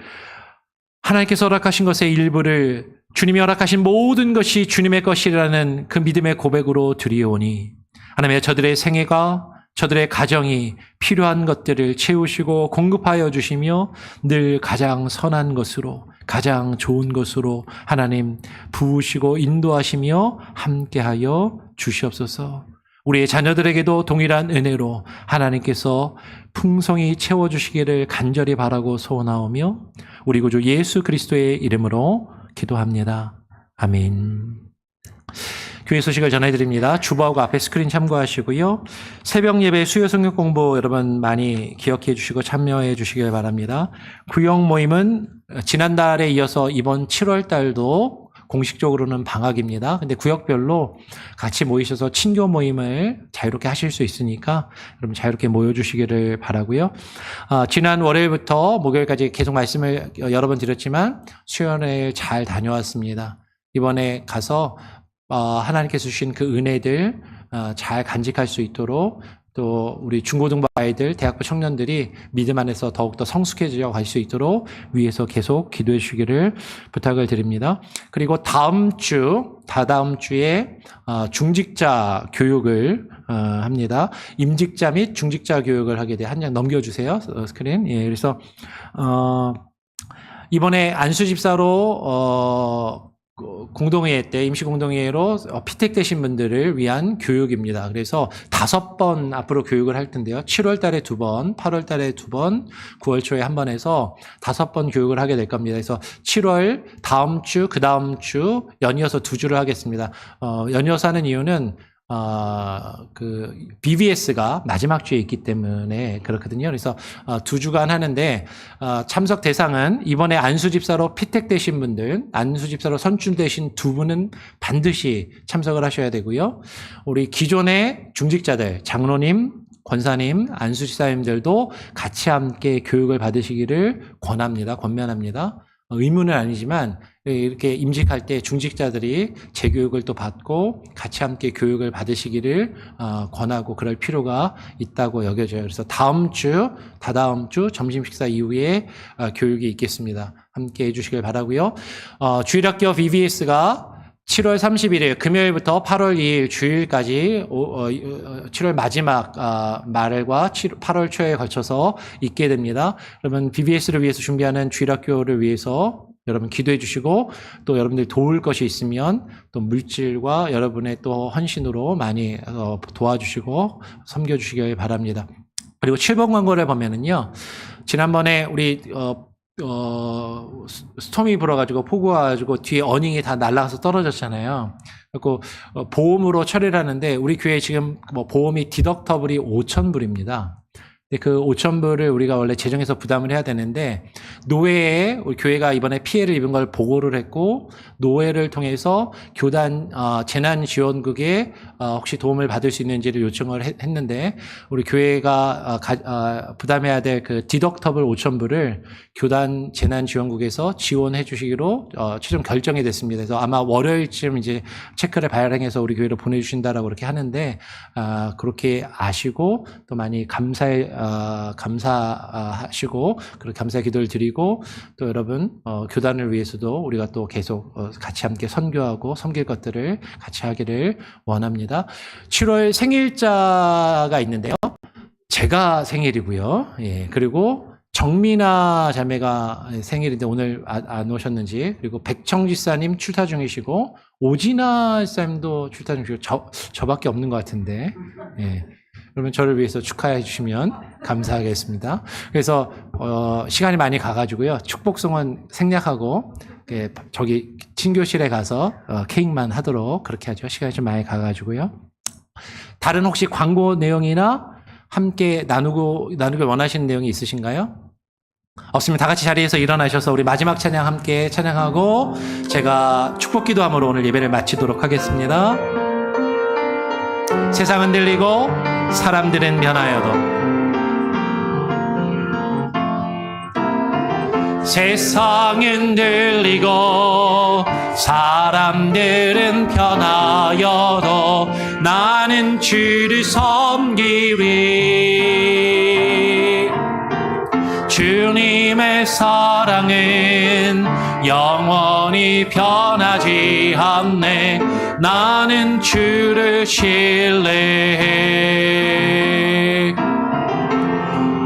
하나님께서 허락하신 것의 일부를 주님이 허락하신 모든 것이 주님의 것이라는 그 믿음의 고백으로 드리오니 하나님의 저들의 생애가 저들의 가정이 필요한 것들을 채우시고 공급하여 주시며 늘 가장 선한 것으로 가장 좋은 것으로 하나님 부으시고 인도하시며 함께하여 주시옵소서. 우리의 자녀들에게도 동일한 은혜로 하나님께서 풍성히 채워주시기를 간절히 바라고 소원하오며 우리 구주 예수 그리스도의 이름으로 기도합니다. 아멘. 교회 소식을 전해드립니다. 주보하고 앞에 스크린 참고하시고요. 새벽 예배 수요 성경 공부 여러분 많이 기억해 주시고 참여해 주시길 바랍니다. 구역 모임은 지난달에 이어서 이번 7월 달도 공식적으로는 방학입니다. 근데 구역별로 같이 모이셔서 친교 모임을 자유롭게 하실 수 있으니까 여러분 자유롭게 모여주시기를 바라고요. 지난 월요일부터 목요일까지 계속 말씀을 여러 번 드렸지만 수련회를 잘 다녀왔습니다. 이번에 가서 하나님께서 주신 그 은혜들 잘 간직할 수 있도록 또 우리 중고등부 아이들, 대학부 청년들이 믿음 안에서 더욱더 성숙해져 갈 수 있도록 위에서 계속 기도해 주시기를 부탁을 드립니다. 그리고 다다음 주에 중직자 교육을 합니다. 임직자 및 중직자 교육을 하게 돼. 한 장 넘겨주세요. 스크린. 예, 그래서 이번에 안수집사로 공동회의 때 임시 공동회의로 피택되신 분들을 위한 교육입니다. 그래서 5번 앞으로 교육을 할 텐데요. 7월 달에 2번, 8월 달에 2번, 9월 초에 한 번 해서 5번 교육을 하게 될 겁니다. 그래서 7월 다음 주, 그 다음 주 연이어서 2주를 하겠습니다. 연이어서 하는 이유는 그 BBS가 마지막 주에 있기 때문에 그렇거든요. 그래서 2주간 하는데 참석 대상은 이번에 안수집사로 피택되신 분들, 안수집사로 선출되신 2분은 반드시 참석을 하셔야 되고요. 우리 기존의 중직자들, 장로님, 권사님, 안수집사님들도 같이 함께 교육을 받으시기를 권면합니다. 의무는 아니지만 이렇게 임직할 때 중직자들이 재교육을 또 받고 같이 함께 교육을 받으시기를 권하고 그럴 필요가 있다고 여겨져요. 그래서 다다음 주 점심 식사 이후에 교육이 있겠습니다. 함께 해주시길 바라고요. 주일학교 BBS가 7월 31일 금요일부터 8월 2일 주일까지 7월 마지막 말과 8월 초에 걸쳐서 있게 됩니다. 여러분 BBS를 위해서 준비하는 주일학교를 위해서 여러분 기도해 주시고 또 여러분들이 도울 것이 있으면 또 물질과 여러분의 또 헌신으로 많이 도와주시고 섬겨주시길 바랍니다. 그리고 7번 광고를 보면은요. 지난번에 우리 스톰이 불어가지고 폭우 와가지고 뒤에 어닝이 다 날아가서 떨어졌잖아요. 그리고 보험으로 처리를 하는데 우리 교회 지금 보험이 디덕터블이 5,000불입니다. 근데 그 5,000불을 우리가 원래 재정에서 부담을 해야 되는데 노회에 우리 교회가 이번에 피해를 입은 걸 보고를 했고 노회를 통해서 교단 재난지원국에 혹시 도움을 받을 수 있는지를 요청을 했는데 우리 교회가 부담해야 될 그 디덕터블 5,000불을 교단 재난지원국에서 지원해 주시기로 최종 결정이 됐습니다. 그래서 아마 월요일쯤 이제 체크를 발행해서 우리 교회로 보내주신다라고 그렇게 하는데 그렇게 아시고 또 많이 감사해 감사하시고 그렇게 감사 기도를 드리고 또 여러분 교단을 위해서도 우리가 또 계속 같이 함께 선교하고 섬길 것들을 같이 하기를 원합니다. 7월 생일자가 있는데요. 제가 생일이고요. 예, 그리고 정민아 자매가 생일인데 오늘 안 오셨는지, 그리고 백청지 사님 출타 중이시고 오진아 사님도 출타 중이시고 저밖에 없는 것 같은데, 예. 그러면 저를 위해서 축하해 주시면 감사하겠습니다. 그래서 시간이 많이 가가지고요, 축복송은 생략하고 저기 친교실에 가서 케이크만 하도록 그렇게 하죠. 시간이 좀 많이 가가지고요. 다른 혹시 광고 내용이나 함께 나누길 원하시는 내용이 있으신가요? 없으면 다 같이 자리에서 일어나셔서 우리 마지막 찬양 함께 찬양하고 제가 축복 기도함으로 오늘 예배를 마치도록 하겠습니다. 세상은 들리고 사람들은 변하여도 세상은 들리고 사람들은 변하여도 나는 주를 섬기리. 주님의 사랑은 영원히 변하지 않네. 나는 주를 신뢰해.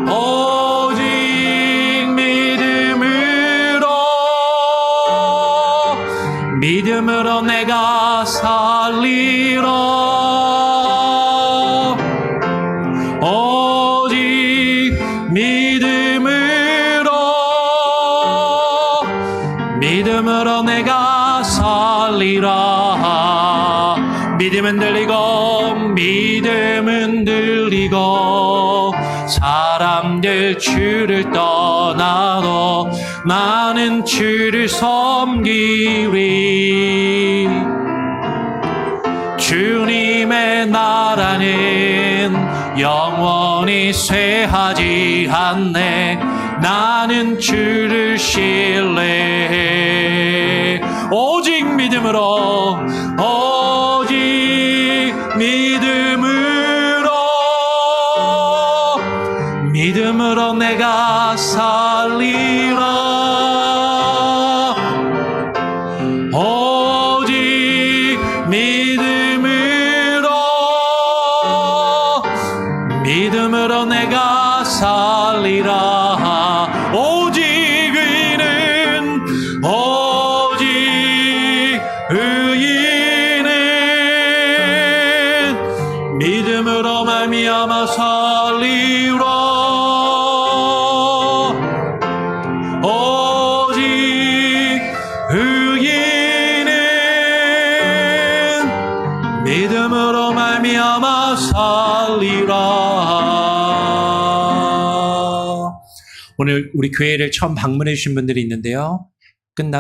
오직 믿음으로 내가 살리라. 오직 믿음으로 내가 살리라. 믿음은 들리고 사람들 주를 떠나도 나는 주를 섬기리. 주님의 나라는 영원히 쇠하지 않네. 나는 주를 신뢰해. 오직 믿음으로 내가 살리라. 오직 믿음으로 내가 살리라. 오직 의인은 믿음으로 말미암아 살리라. 믿음으로 말미암아 살리라. 오늘 우리 교회를 처음 방문해 주신 분들이 있는데요.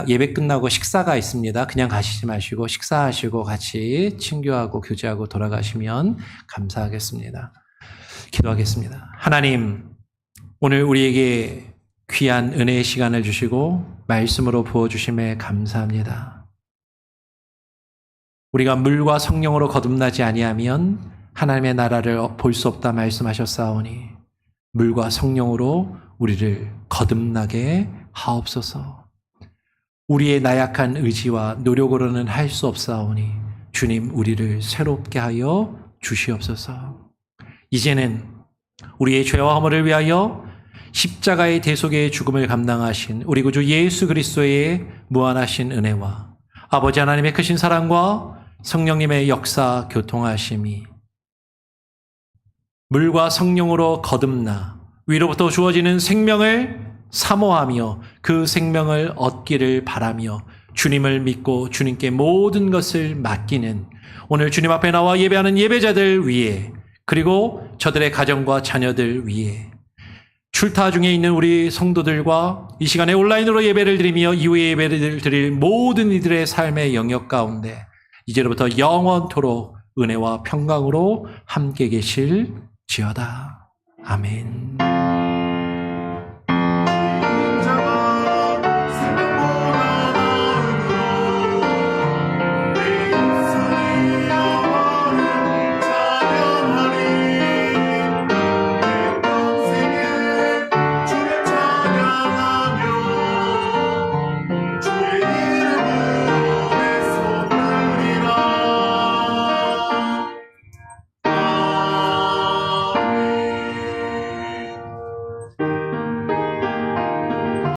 예배 끝나고 식사가 있습니다. 그냥 가시지 마시고 식사하시고 같이 친교하고 교제하고 돌아가시면 감사하겠습니다. 기도하겠습니다. 하나님, 오늘 우리에게 귀한 은혜의 시간을 주시고 말씀으로 부어주심에 감사합니다. 우리가 물과 성령으로 거듭나지 아니하면 하나님의 나라를 볼 수 없다 말씀하셨사오니 물과 성령으로 우리를 거듭나게 하옵소서. 우리의 나약한 의지와 노력으로는 할 수 없사오니 주님 우리를 새롭게 하여 주시옵소서. 이제는 우리의 죄와 허물을 위하여 십자가의 대속의 죽음을 감당하신 우리 구주 예수 그리스도의 무한하신 은혜와 아버지 하나님의 크신 사랑과 성령님의 역사 교통하심이 물과 성령으로 거듭나 위로부터 주어지는 생명을 사모하며 그 생명을 얻기를 바라며 주님을 믿고 주님께 모든 것을 맡기는 오늘 주님 앞에 나와 예배하는 예배자들 위해, 그리고 저들의 가정과 자녀들 위해, 출타 중에 있는 우리 성도들과 이 시간에 온라인으로 예배를 드리며 이후에 예배를 드릴 모든 이들의 삶의 영역 가운데 이제로부터 영원토록 은혜와 평강으로 함께 계실지어다. 아멘.